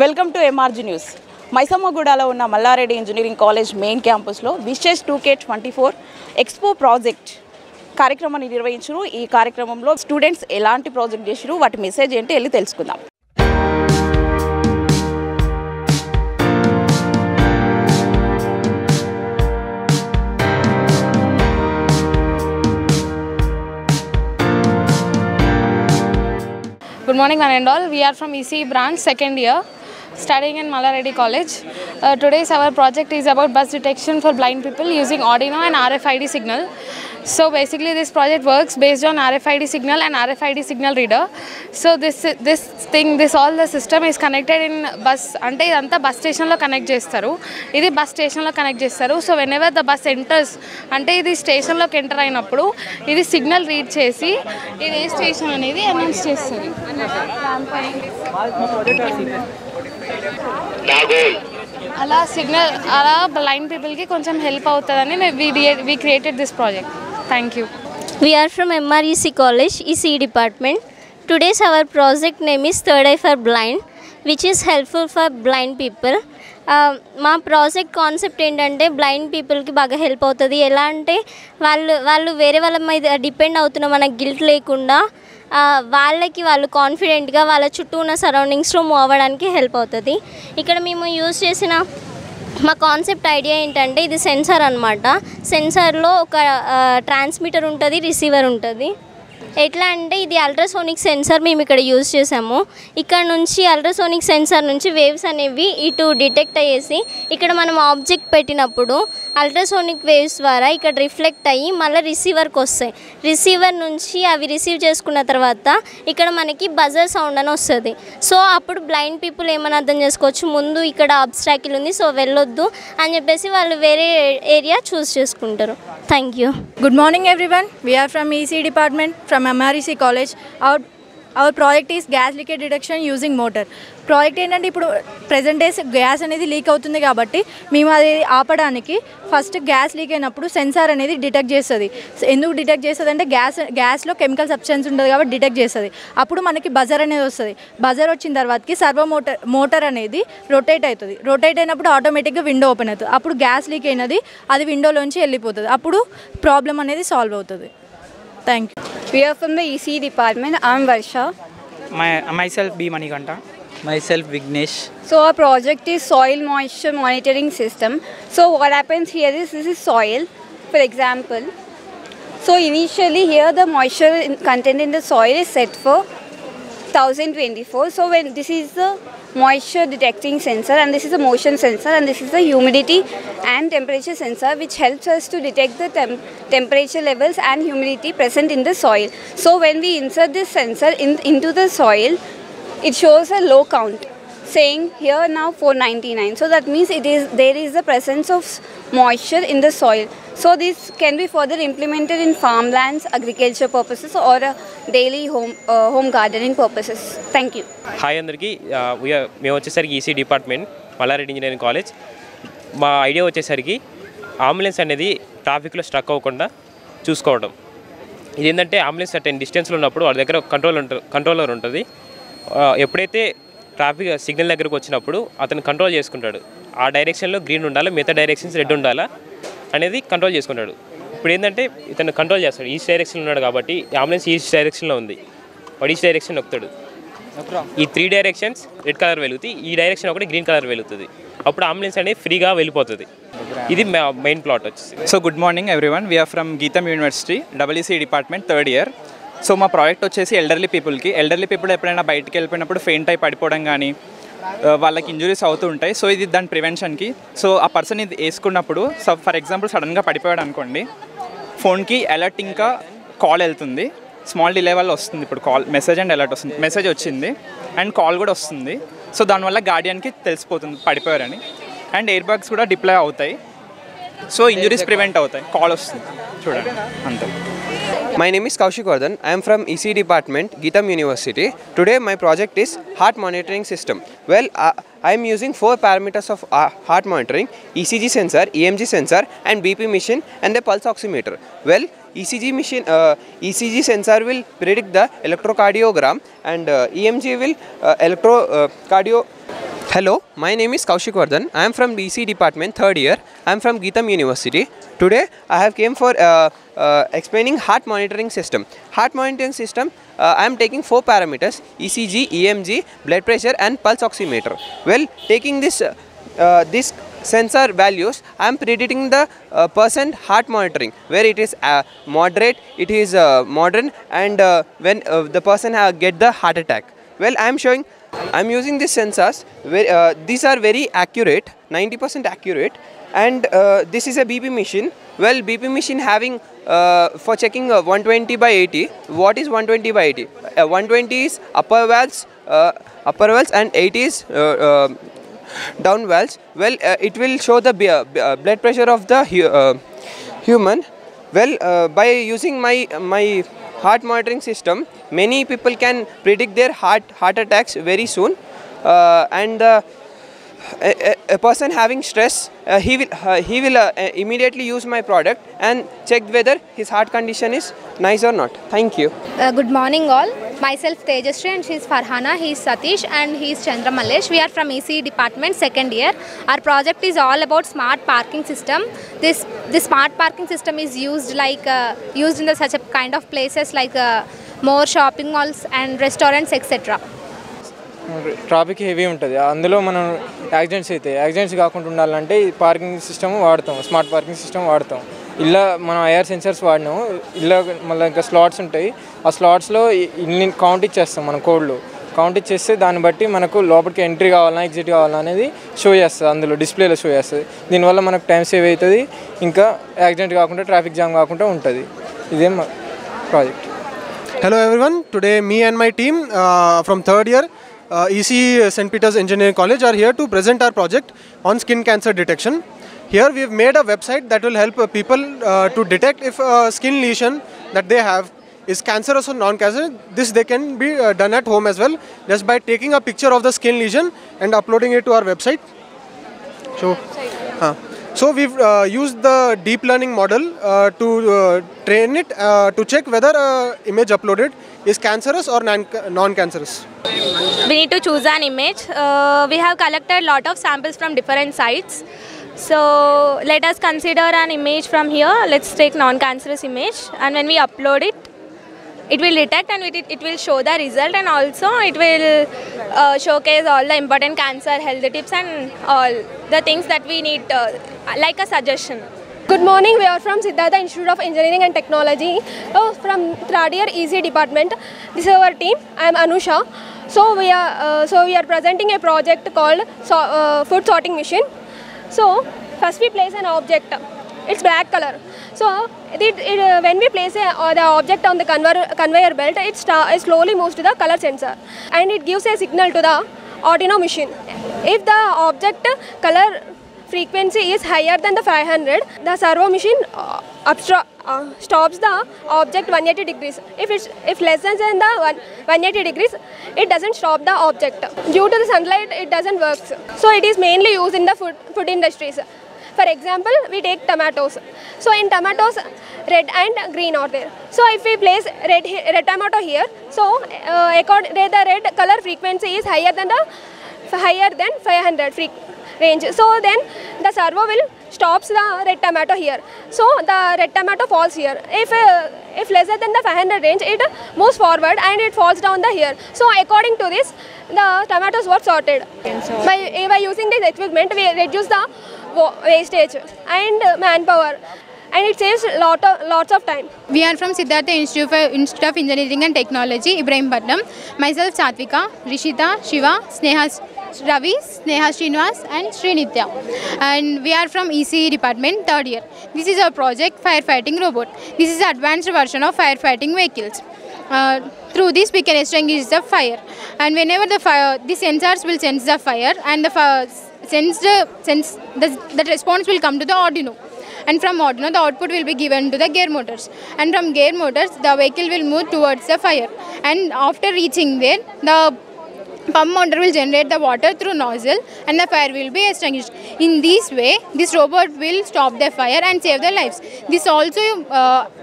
Welcome to MRG news. మైసమ్మగూడలో ఉన్న Malla Reddy engineering college main క్యాంపస్లో విషెస్ 2K24 ఎక్స్పో ప్రాజెక్ట్ కార్యక్రమాన్ని నిర్వహించారు. ఈ కార్యక్రమంలో స్టూడెంట్స్ ఎలాంటి ప్రాజెక్ట్ చేశారు, వాటి మెసేజ్ ఏంటి వెళ్ళి తెలుసుకుందాం. Good morning one and all. We are from ECE branch, second year, studying in Malla Reddy College. Today's our project is about bus detection for blind people using Arduino and RFID signal. So basically this project works based on RFID signal and RFID signal reader. So this all the system is connected in bus. Ante idantha bus station lo connect chestaru. Idi bus station lo connect chestaru. So whenever the bus enters, ante idi station loki enter ayinappudu idi signal read chesi idi A station అనేది announce చేస్తుంది. అలా signal అలా blind పీపుల్కి కొంచెం help అవుతుందని we created this project. Thank you. We are from MREC College, ECE department. Today's our project name is Third Eye for Blind, which is helpful for blind people. మా project concept ఏంటంటే blind పీపుల్కి బాగా help అవుతుంది. ఎలా అంటే వాళ్ళు వేరే వాళ్ళ మీద డిపెండ్ అవుతున్న మనకు గిల్ట్ లేకుండా వాళ్ళు కాన్ఫిడెంట్గా వాళ్ళ చుట్టూ ఉన్న సరౌండింగ్స్లో మూవ్ అవ్వడానికి హెల్ప్ అవుతుంది. ఇక్కడ మేము యూజ్ చేసిన మా కాన్సెప్ట్ ఐడియా ఏంటంటే ఇది సెన్సార్ అనమాట. సెన్సార్లో ఒక ట్రాన్స్మిటర్ ఉంటుంది, రిసీవర్ ఉంటుంది. ఎట్లా అంటే ఇది అల్ట్రాసోనిక్ సెన్సార్ మేము ఇక్కడ యూజ్ చేసాము. ఇక్కడ నుంచి అల్ట్రాసోనిక్ సెన్సార్ నుంచి వేవ్స్ అనేవి ఇటు డిటెక్ట్ అయ్యేసి ఇక్కడ మనం ఆబ్జెక్ట్ పెట్టినప్పుడు అల్ట్రాసోనిక్ వేవ్స్ ద్వారా ఇక్కడ రిఫ్లెక్ట్ అయ్యి మళ్ళీ రిసీవర్కి వస్తాయి. రిసీవర్ నుంచి అవి రిసీవ్ చేసుకున్న తర్వాత ఇక్కడ మనకి బజర్ సౌండ్ అని వస్తుంది. సో అప్పుడు బ్లైండ్ పీపుల్ ఏమని అర్థం చేసుకోవచ్చు, ముందు ఇక్కడ అబ్స్ట్రాకిల్ ఉంది సో వెళ్ళొద్దు అని చెప్పేసి వాళ్ళు వేరే ఏరియా చూస్ చేసుకుంటారు. Thank you. Good morning everyone. We are from ECE department from MREC College. Our project is gas leakage detection using motor. Project ఏంటంటే ఇప్పుడు ప్రెజెంట్ డేస్ గ్యాస్ అనేది లీక్ అవుతుంది కాబట్టి మేము అది ఆపడానికి ఫస్ట్ గ్యాస్ లీక్ అయినప్పుడు సెన్సార్ అనేది డిటెక్ట్ చేస్తుంది. ఎందుకు డిటెక్ట్ చేస్తుంది అంటే గ్యాస్లో కెమికల్ సబ్స్టెన్స్ ఉంటుంది కాబట్టి డిటెక్ట్ చేస్తుంది. అప్పుడు మనకి బజర్ అనేది వస్తుంది. బజర్ వచ్చిన తర్వాతకి సర్వో మోటార్ అనేది రొటేట్ అవుతుంది. రొటేట్ అయినప్పుడు ఆటోమేటిక్గా విండో ఓపెన్ అవుతుంది. అప్పుడు గ్యాస్ లీక్ అయినది అది విండోలోంచి వెళ్ళిపోతుంది. అప్పుడు ప్రాబ్లం అనేది సాల్వ్ అవుతుంది. Thank you. We are from the ECE department. I am Varsha. Myself B. Manikanta. Myself Vignesh. So our project is soil moisture monitoring system. So what happens here is this is soil, for example. So initially here the moisture content in the soil is set for 1024. So when this is the moisture detecting sensor and this is a motion sensor and this is the humidity and temperature sensor which helps us to detect the temperature levels and humidity present in the soil. So when we insert this sensor into the soil, it shows a low count saying here now 499. So that means there is the presence of moisture in the soil. So this can be further implemented in farmlands, agriculture purposes or daily home gardening purposes. Thank you. Hi andarki, మేము వచ్చేసరికి EC department Mallareddy engineering college. మా idea వచ్చేసరికి ambulance అనేది ట్రాఫిక్లో struck అవ్వకుండా చూసుకోవడం. ఇదేంటంటే ambulance certain డిస్టెన్స్లో ఉన్నప్పుడు వాళ్ళ దగ్గర కంట్రోలర్ ఉంటుంది. ఎప్పుడైతే ట్రాఫిక్ సిగ్నల్ దగ్గరకు వచ్చినప్పుడు అతను కంట్రోల్ చేసుకుంటాడు. ఆ డైరెక్షన్లో గ్రీన్ ఉండాలా, మిగతా డైరెక్షన్స్ రెడ్ ఉండాలా అనేది కంట్రోల్ చేసుకుంటాడు. ఇప్పుడు ఏంటంటే ఇతను కంట్రోల్ చేస్తాడు. ఈస్ట్ డైరెక్షన్లో ఉన్నాడు కాబట్టి అంబులెన్స్ ఈస్ట్ డైరెక్షన్లో ఉంది, వాడు ఈస్ట్ డైరెక్షన్ నొక్కుతాడు. ఈ 3 డైరెక్షన్స్ రెడ్ కలర్ వెలుగుతాయి, ఈ డైరెక్షన్ ఒకటి గ్రీన్ కలర్ వెలుగుతుంది. అప్పుడు అంబులెన్స్ అనేది ఫ్రీగా వెళ్ళిపోతుంది. ఇది మెయిన్ ప్లాట్ వచ్చేసి. So good morning everyone. We are from GITAM university, ECE department, third year. So మా ప్రాజెక్ట్ వచ్చేసి ఎల్డర్లీ పీపుల్ ఎప్పుడైనా బయటికి వెళ్ళిపోయినప్పుడు ఫెయింట్ అయి పడిపోవడం కానీ వాళ్ళకి ఇంజురీస్ అవుతూ ఉంటాయి. సో ఇది దాని ప్రివెన్షన్కి. సో ఆ పర్సన్ ఇది వేసుకున్నప్పుడు ఫర్ ఎగ్జాంపుల్ సడన్గా పడిపోయాడు అనుకోండి, ఫోన్కి అలర్ట్ ఇంకా కాల్ వెళ్తుంది. స్మాల్ డిలే వల్ల వస్తుంది. ఇప్పుడు కాల్ మెసేజ్ అండ్ అలర్ట్ వస్తుంది. మెసేజ్ వచ్చింది అండ్ కాల్ కూడా వస్తుంది. సో దానివల్ల గార్డియన్కి తెలిసిపోతుంది పడిపోయారని. అండ్ ఎయిర్ బ్యాగ్స్ కూడా డిప్లాయ్ అవుతాయి. సో ఇంజురీస్ ప్రివెంట్ అవుతాయి. కాల్ వస్తుంది చూడండి అంతే. My name is Kaushik Vardhan. I am from ECE department, Geetham University. Today my project is heart monitoring system. Well, I am using 4 parameters of heart monitoring: ECG sensor, EMG sensor and BP machine and the pulse oximeter. Well, ECG sensor will predict the electrocardiogram and EMG will Hello, my name is Kaushik Vardhan. I am from DC department, third year. I am from Geetham University. Today, I have came for explaining heart monitoring system. Heart monitoring system, I am taking 4 parameters: ECG, EMG, blood pressure, and pulse oximeter. Well, taking this sensor values, I am predicting the person heart monitoring, where it is moderate, it is modern, and when the person get the heart attack. Well, I am using these sensors. These are very accurate, 90% accurate, and this is a BP machine. Well, BP machine having for checking 120 by 80. What is 120 by 80? 120 is upper valves, and 80 is down valves. Well, it will show the blood pressure of the human. Well, by using my heart monitoring system, many people can predict their heart attacks very soon, and a person having stress, he will immediately use my product and check whether his heart condition is nice or not. Thank you. Good morning all. Myself Tejasri and she is Farhana, he is Satish and he is Chandra Mallesh. We are from ECE department, second year. Our project is all about smart parking system. This smart parking system is used used in such a kind of places like more shopping malls and restaurants, etc. Traffic heavy ఉంటుంది, అందులో మనం accidents కాకుండా ఉండాలంటే ఈ parking system వాడతాం, smart parking system వాడతాం. ఇలా మనం ఐఆర్ సెన్సర్స్ వాడినాము. ఇలా మళ్ళీ ఇంకా స్లాట్స్ ఉంటాయి, ఆ స్లాట్స్లో ఇన్ని కౌంట్ ఇచ్చేస్తాం, మనం కోడ్లు కౌంట్ ఇచ్చేస్తే దాన్ని బట్టి మనకు లోపలికి ఎంట్రీ కావాలన్నా ఎగ్జిట్ కావాలన్నా అనేది షో చేస్తుంది, అందులో డిస్ప్లేలో షో చేస్తుంది. దీనివల్ల మనకు టైం సేవ్ అవుతుంది, ఇంకా యాక్సిడెంట్ కాకుండా ట్రాఫిక్ జామ్ కాకుండా ఉంటుంది. ఇదే మా project. Hello everyone, today me and my team from third year ECE St. Peter's Engineering College are here to present our project on skin cancer detection. Here we have made a website that will help people to detect if a skin lesion that they have is cancerous or non-cancerous. This they can be done at home as well, just by taking a picture of the skin lesion and uploading it to our website. So we've used the deep learning model to train it to check whether image uploaded is cancerous or non-cancerous. We need to choose an image. We have collected a lot of samples from different sites. So let us consider an image from here. Let's take non-cancerous image, and when we upload it, it will detect and it will show the result, and also it will showcase all the important cancer health tips and all the things that we need, like a suggestion. Good morning, we are from Siddhartha Institute of Engineering and Technology, from third year ECE department. This is our team. I am Anusha. So we are presenting a project called food sorting machine. So first we place an object. It's black color. So when we place the object on the conveyor belt, it slowly moves to the color sensor, and it gives a signal to the Arduino machine. If the object color frequency is higher than the 500, the servo machine stops the object 180 degrees. If less than the 180 degrees, it doesn't stop the object. Due to the sunlight, it doesn't work. So it is mainly used in the food industries. For example, we take tomatoes. So in tomatoes, red and green are there. So if we place red tomato here, so the red color frequency is higher than 500 range. So then the servo will stops the red tomato here. So the red tomato falls here. If lesser than the 500 range, it moves forward and it falls down here. So according to this, the tomatoes were sorted. By using this equipment, we reduce the wastage and manpower, and it saves lots of time. We are from Siddhartha Institute of Engineering and Technology, Ibrahimpatnam. Myself Satvika, Rishita, Shiva, Sneha Ravi, Sneha Srinivas and Srinitya. And we are from ECE department, third year. This is our project, firefighting robot. This is advanced version of firefighting vehicles. Through this we can extinguish the fire, and whenever the sensors will sense the fire, and the response will come to the Arduino, and from Arduino the output will be given to the gear motors, and from gear motors the vehicle will move towards the fire, and after reaching there, the pump motor will generate the water through nozzle and the fire will be extinguished. In this way, this robot will stop the fire and save their lives. This also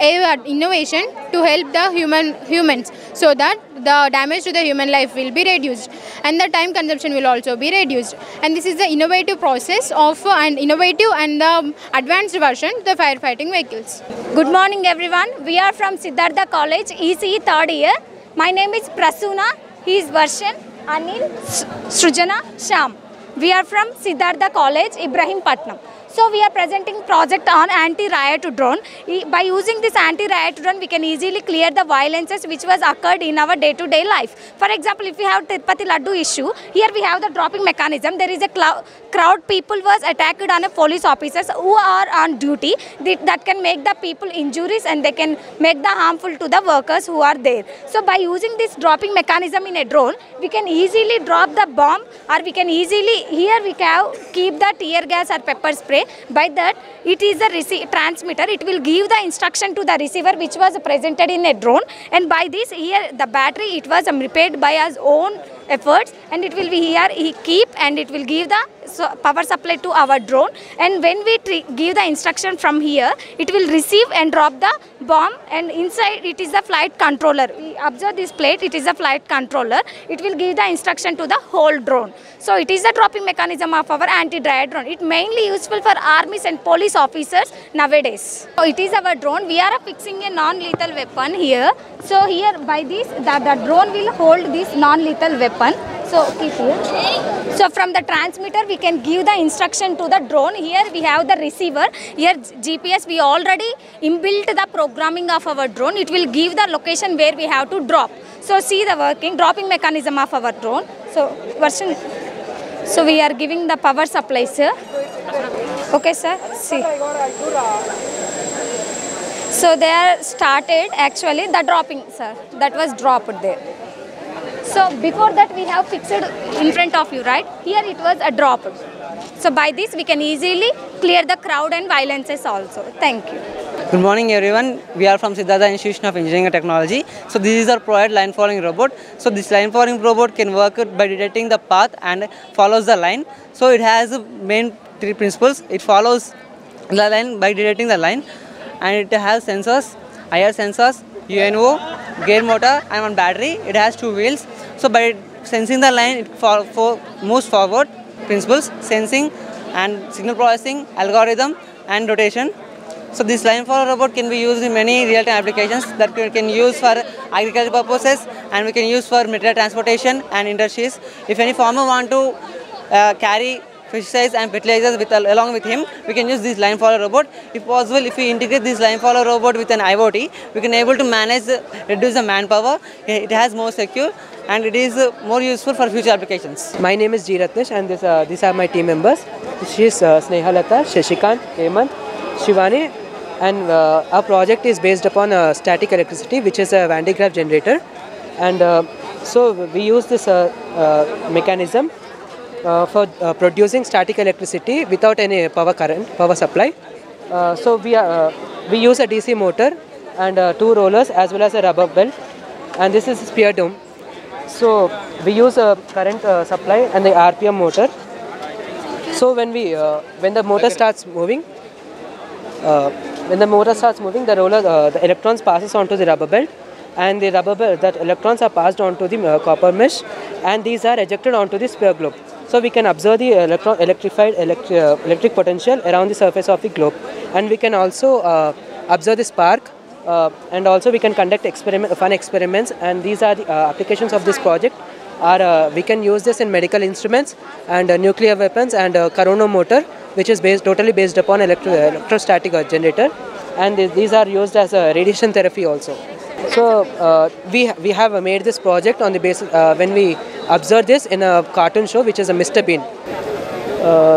an innovation to help the humans, so that the damage to the human life will be reduced, and the time consumption will also be reduced. And this is the innovative process of and innovative and the advanced version of the firefighting vehicles. Good morning everyone. We are from Siddhartha College, ECE third year. My name is Prasuna. He is Varshan, Anil, Srujana, Sham. We are from Siddhartha College, Ibrahim Patnam. So we are presenting project on anti-riot drone. By using this anti-riot drone, we can easily clear the violences which was occurred in our day-to-day life. For example, if we have Tirupati Laddu issue, here we have the dropping mechanism. There is a crowd, people was attacked on a police officers who are on duty. That can make the people injuries and they can make the harmful to the workers who are there. So by using this dropping mechanism in a drone, we can easily drop the bomb, or we can easily, here we can keep the tear gas or pepper spray. By that, it is the transmitter. It will give the instruction to the receiver which was presented in a drone, and by this here the battery, it was repaired by our own efforts, and it will be here keep, and it will give the power supply to our drone. And when we give the instruction from here, it will receive and drop the bomb, and inside it is the flight controller. We observe this plate, it is a flight controller. It will give the instruction to the whole drone. So it is the dropping mechanism of our anti-riot drone. It mainly useful for armies and police officers nowadays. So it is our drone. We are fixing a non-lethal weapon here. So here by this, the drone will hold this non-lethal weapon. So keep here. So from the transmitter, we can give the instruction to the drone. Here we have the receiver. Here GPS, we already inbuilt the programming of our drone. It will give the location where we have to drop. So see the working dropping mechanism of our drone. So version. So we are giving the power supply, sir. Okay, sir. See. So they are started actually the dropping, sir. That was dropped there. So before that we have fixed in front of you, right? Here it was a drop. So by this we can easily clear the crowd and violences also. Thank you. Good morning everyone. We are from Siddhartha Institution of Engineering and Technology. So this is our project line following robot. So this line following robot can work by detecting the path and follows the line. So it has main three principles. It follows the line by detecting the line, and it has sensors, IR sensors, UNO, gear motor, and one battery. It has two wheels. So by sensing the line, it moves forward. Principles: sensing and signal processing, algorithm, and rotation. So this line follower robot can be used in many real-time applications that we can use for agricultural purposes, and we can use for material transportation and industries. If any farmer want to carry pesticides and fertilizers along with him, we can use this line follower robot. If possible, if we integrate this line follower robot with an IoT, we can able to reduce the manpower. It has more secure, and it is more useful for future applications. My name is G. Ratnesh, and these are my team members. She is Snehalata, Shashikant, Hemant, Shivani, and our project is based upon static electricity, which is a Van de Graaff generator. And so we use this mechanism for producing static electricity without any power supply. So we use a DC motor and two rollers as well as a rubber belt, and this is a spear dome. So we use a current supply and the RPM motor. So when the motor starts moving, the roller, the electrons passes onto the rubber belt, and the rubber belt, that electrons are passed onto the copper mesh, and these are ejected onto the spear globe. So we can observe the electric potential around the surface of the globe, and we can also observe the spark, and also we can conduct fun experiments. And these are the applications of this project. We can use this in medical instruments and nuclear weapons and Carano motor, which is totally based upon electrostatic generator, and these are used as a radiation therapy also. So we have made this project on the basis when we observe this in a cartoon show, which is a Mr. Bean.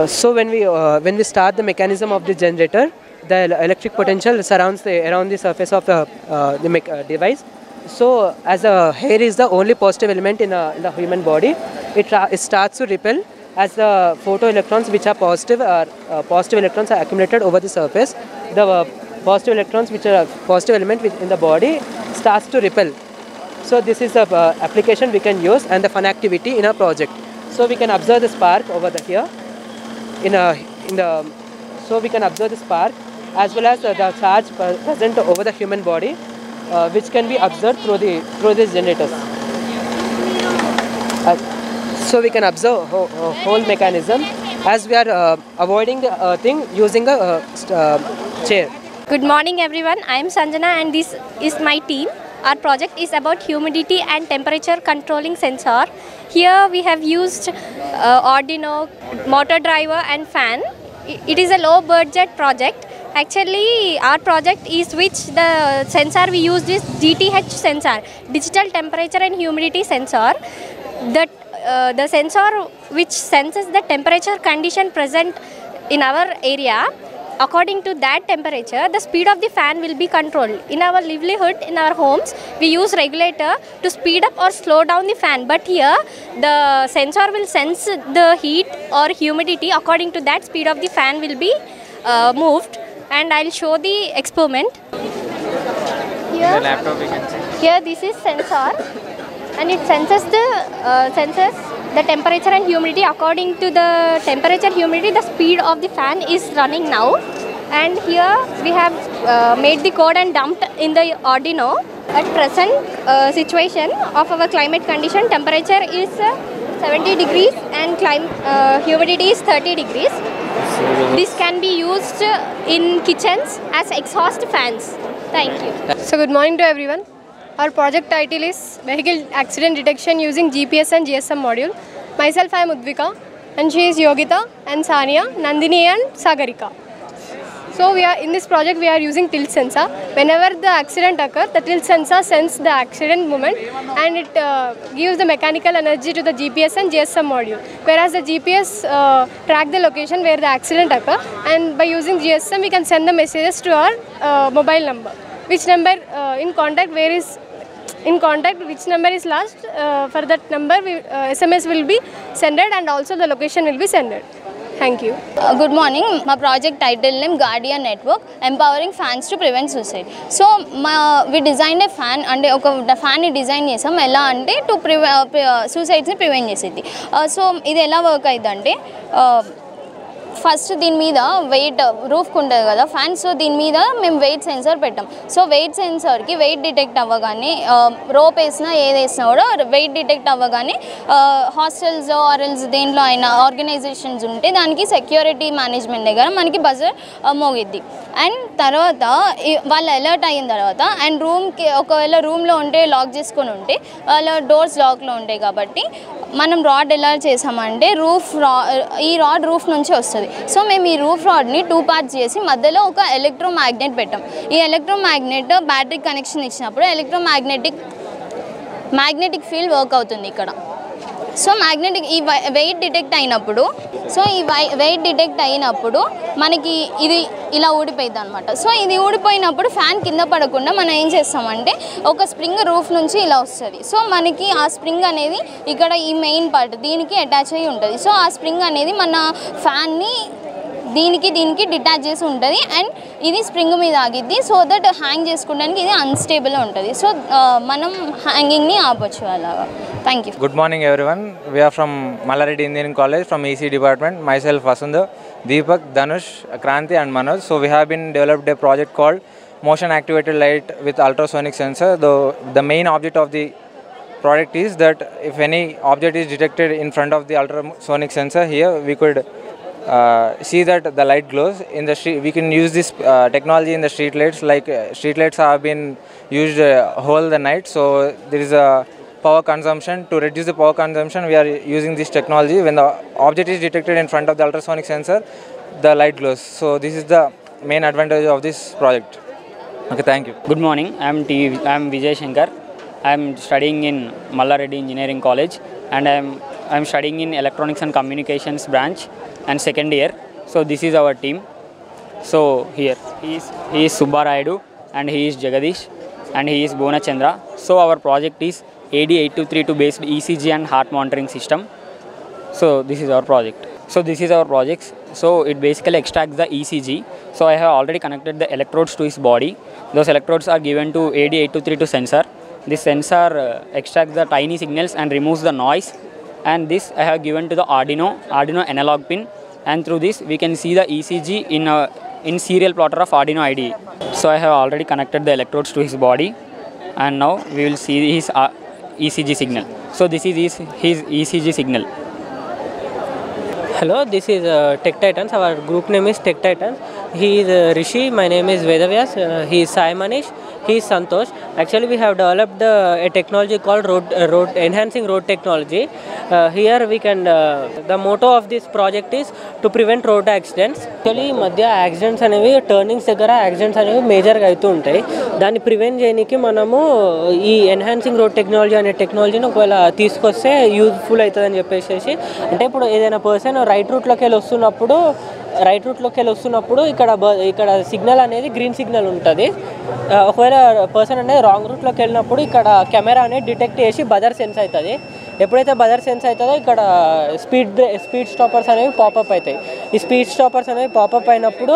So when we start the mechanism of the generator, the electric potential surrounds around the surface of the device. So as the hair is the only positive element in the human body, it starts to repel as the photoelectrons, which are positive electrons, are accumulated over the surface. The positive electrons, which are positive element in the body, starts to repel. So this is the application we can use and the fun activity in our project. So we can observe the spark over here. So we can observe the spark as well as the charge present over the human body, which can be observed through these generators. So we can observe whole mechanism as we are avoiding the thing using a chair. Good morning everyone, I am Sanjana and this is my team. Our project is about humidity and temperature controlling sensor. Here we have used Arduino, motor driver and fan. It is a low budget project. Actually our project is which the sensor we used is DTH sensor, digital temperature and humidity sensor. The sensor which senses the temperature condition present in our area. According to that temperature, the speed of the fan will be controlled. In our livelihood, in our homes, we use regulator to speed up or slow down the fan. But here, the sensor will sense the heat or humidity. According to that, speed of the fan will be moved. And I'll show the experiment. Here, this is sensor, and it senses the temperature and humidity. According to the temperature humidity, the speed of the fan is running now. And here we have made the code and dumped in the Arduino. At present situation of our climate condition, temperature is 70 degrees and humidity is 30 degrees. This can be used in kitchens as exhaust fans. Thank you. So good morning to everyone. Our project title is Vehicle Accident Detection using GPS and GSM module. Myself, I am Udvika, and she is Yogita, and Sania, Nandini and Sagarika. So in this project we are using tilt sensor. Whenever the accident occurs, the tilt sensor senses the accident moment and it gives the mechanical energy to the GPS and GSM module. Whereas the GPS track the location where the accident occurs, and by using GSM we can send the messages to our mobile number. Which number which number is lost, for that number SMS will be sended and also the location will be sended. Thank you. Good morning. My project title name Guardian Network, empowering fans to prevent suicide. So we designed a fan and a fan design chesam ela ante to suicides ni prevent chesedi. So idi ela work aidante first దీని మీద wait రూఫ్కి ఉంటుంది కదా fan. So దీని మీద మేము wait sensor పెట్టాం. So wait సెన్సర్కి wait detect అవ్వగానే rope వేసినా ఏది వేసినా కూడా వెయిట్ డిటెక్ట్ అవ్వగానే హాస్టల్స్ ఆర్ఎల్స్ దేంట్లో అయినా ఆర్గనైజేషన్స్ ఉంటే దానికి సెక్యూరిటీ మేనేజ్మెంట్ దగ్గర మనకి బజర్ మోగిద్ది. అండ్ తర్వాత వాళ్ళు అలర్ట్ అయిన తర్వాత అండ్ రూమ్కి ఒకవేళ రూమ్లో ఉంటే లాక్ చేసుకొని ఉంటే వాళ్ళ డోర్స్ లాక్లో ఉంటాయి కాబట్టి మనం రాడ్ ఎలా చేసామంటే ఈ రాడ్ రూఫ్ నుంచి వస్తుంది. సో మేము ఈ రూఫ్ రాడ్ని 2 పార్ట్స్ చేసి మధ్యలో ఒక ఎలక్ట్రోమాగ్నెట్ పెట్టాం. ఈ ఎలక్ట్రోమాగ్నెట్ బ్యాటరీ కనెక్షన్ ఇచ్చినప్పుడు మ్యాగ్నెటిక్ ఫీల్డ్ వర్క్ అవుతుంది ఇక్కడ. సో ఈ వెయిట్ డిటెక్ట్ అయినప్పుడు మనకి ఇది ఇలా ఊడిపోయింది అనమాట. సో ఇది ఊడిపోయినప్పుడు ఫ్యాన్ కింద పడకుండా మనం ఏం చేస్తామంటే ఒక స్ప్రింగ్ రూఫ్ నుంచి ఇలా వస్తుంది. సో మనకి ఆ స్ప్రింగ్ అనేది ఇక్కడ ఈ మెయిన్ పార్ట్ దీనికి అటాచ్ అయ్యి ఉంటుంది. సో ఆ స్ప్రింగ్ అనేది మన ఫ్యాన్ని దీనికి డిటాచ్ చేసి ఉంటుంది అండ్ ఇది స్ప్రింగ్ మీద ఆగిద్ది. సో దట్ హ్యాంగ్ చేసుకోవడానికి ఇది అన్స్టేబుల్ ఉంటుంది. సో మనం హ్యాంగింగ్ని ఆపొచ్చు అలాగా. Thank you. Good morning everyone. We are from Mallareddy Engineering College from EC department. Myself Vasundha, Deepak, Dhanush, Kranti and Manoj. So we have been developed a project called motion activated light with ultrasonic sensor. The main object of the product is that if any object is detected in front of the ultrasonic sensor, here we could see that the light glows in the street. We can use this technology in the street lights, like street lights have been used whole the night. So there is a power consumption. To reduce the power consumption, we are using this technology. When the object is detected in front of the ultrasonic sensor, the light glows. So this is the main advantage of this project. Okay, thank you. Good morning. I am Vijay Shankar. I am studying in Mallareddy Engineering College and I am studying in Electronics and Communications branch and second year. So this is our team. So here he is Subba Rayudu and he is Jagadish and he is Bhuvana Chandra. So our project is AD8232 based ECG and heart monitoring system. So this is our project. So it basically extracts the ECG. So I have already connected the electrodes to his body. Those electrodes are given to AD8232 sensor. This sensor extracts the tiny signals and removes the noise. And this I have given to the Arduino analog pin. And through this we can see the ECG in serial plotter of Arduino IDE. So I have already connected the electrodes to his body. And now we will see his ECG signal. So this is his ECG signal. Hello, this is Tech Titans. Our group name is Tech Titans. He is Rishi. My name is Vedavyas. He is Sai Manish. He is Santosh. Actually, we have developed a technology called enhancing road technology. Here we can. The motto of this project is to prevent road accidents. Actually, మధ్య accidents అనేవి turnings దగ్గర accidents అనేవి మేజర్గా అవుతూ ఉంటాయి. దాన్ని prevent చేయడానికి మనము ఈ ఎన్హాన్సింగ్ రోడ్ టెక్నాలజీ అనే టెక్నాలజీని ఒకవేళ తీసుకొస్తే యూజ్ఫుల్ అవుతుందని చెప్పేసి, అంటే ఇప్పుడు ఏదైనా పర్సన్ రైట్ రూట్లోకి వెళ్ళి వస్తున్నప్పుడు ఇక్కడ సిగ్నల్ అనేది గ్రీన్ సిగ్నల్ ఉంటుంది. ఒకవేళ పర్సన్ అనేది రాంగ్ రూట్లోకి వెళ్ళినప్పుడు ఇక్కడ కెమెరా అనేది డిటెక్ట్ చేసి బజర్ సెన్స్ అవుతుంది. ఎప్పుడైతే బజర్ సెన్స్ అవుతుందో ఇక్కడ స్పీడ్ స్టాపర్స్ అనేవి పాపప్ అవుతాయి. ఈ స్పీడ్ స్టాపర్స్ అనేవి పాపప్ అయినప్పుడు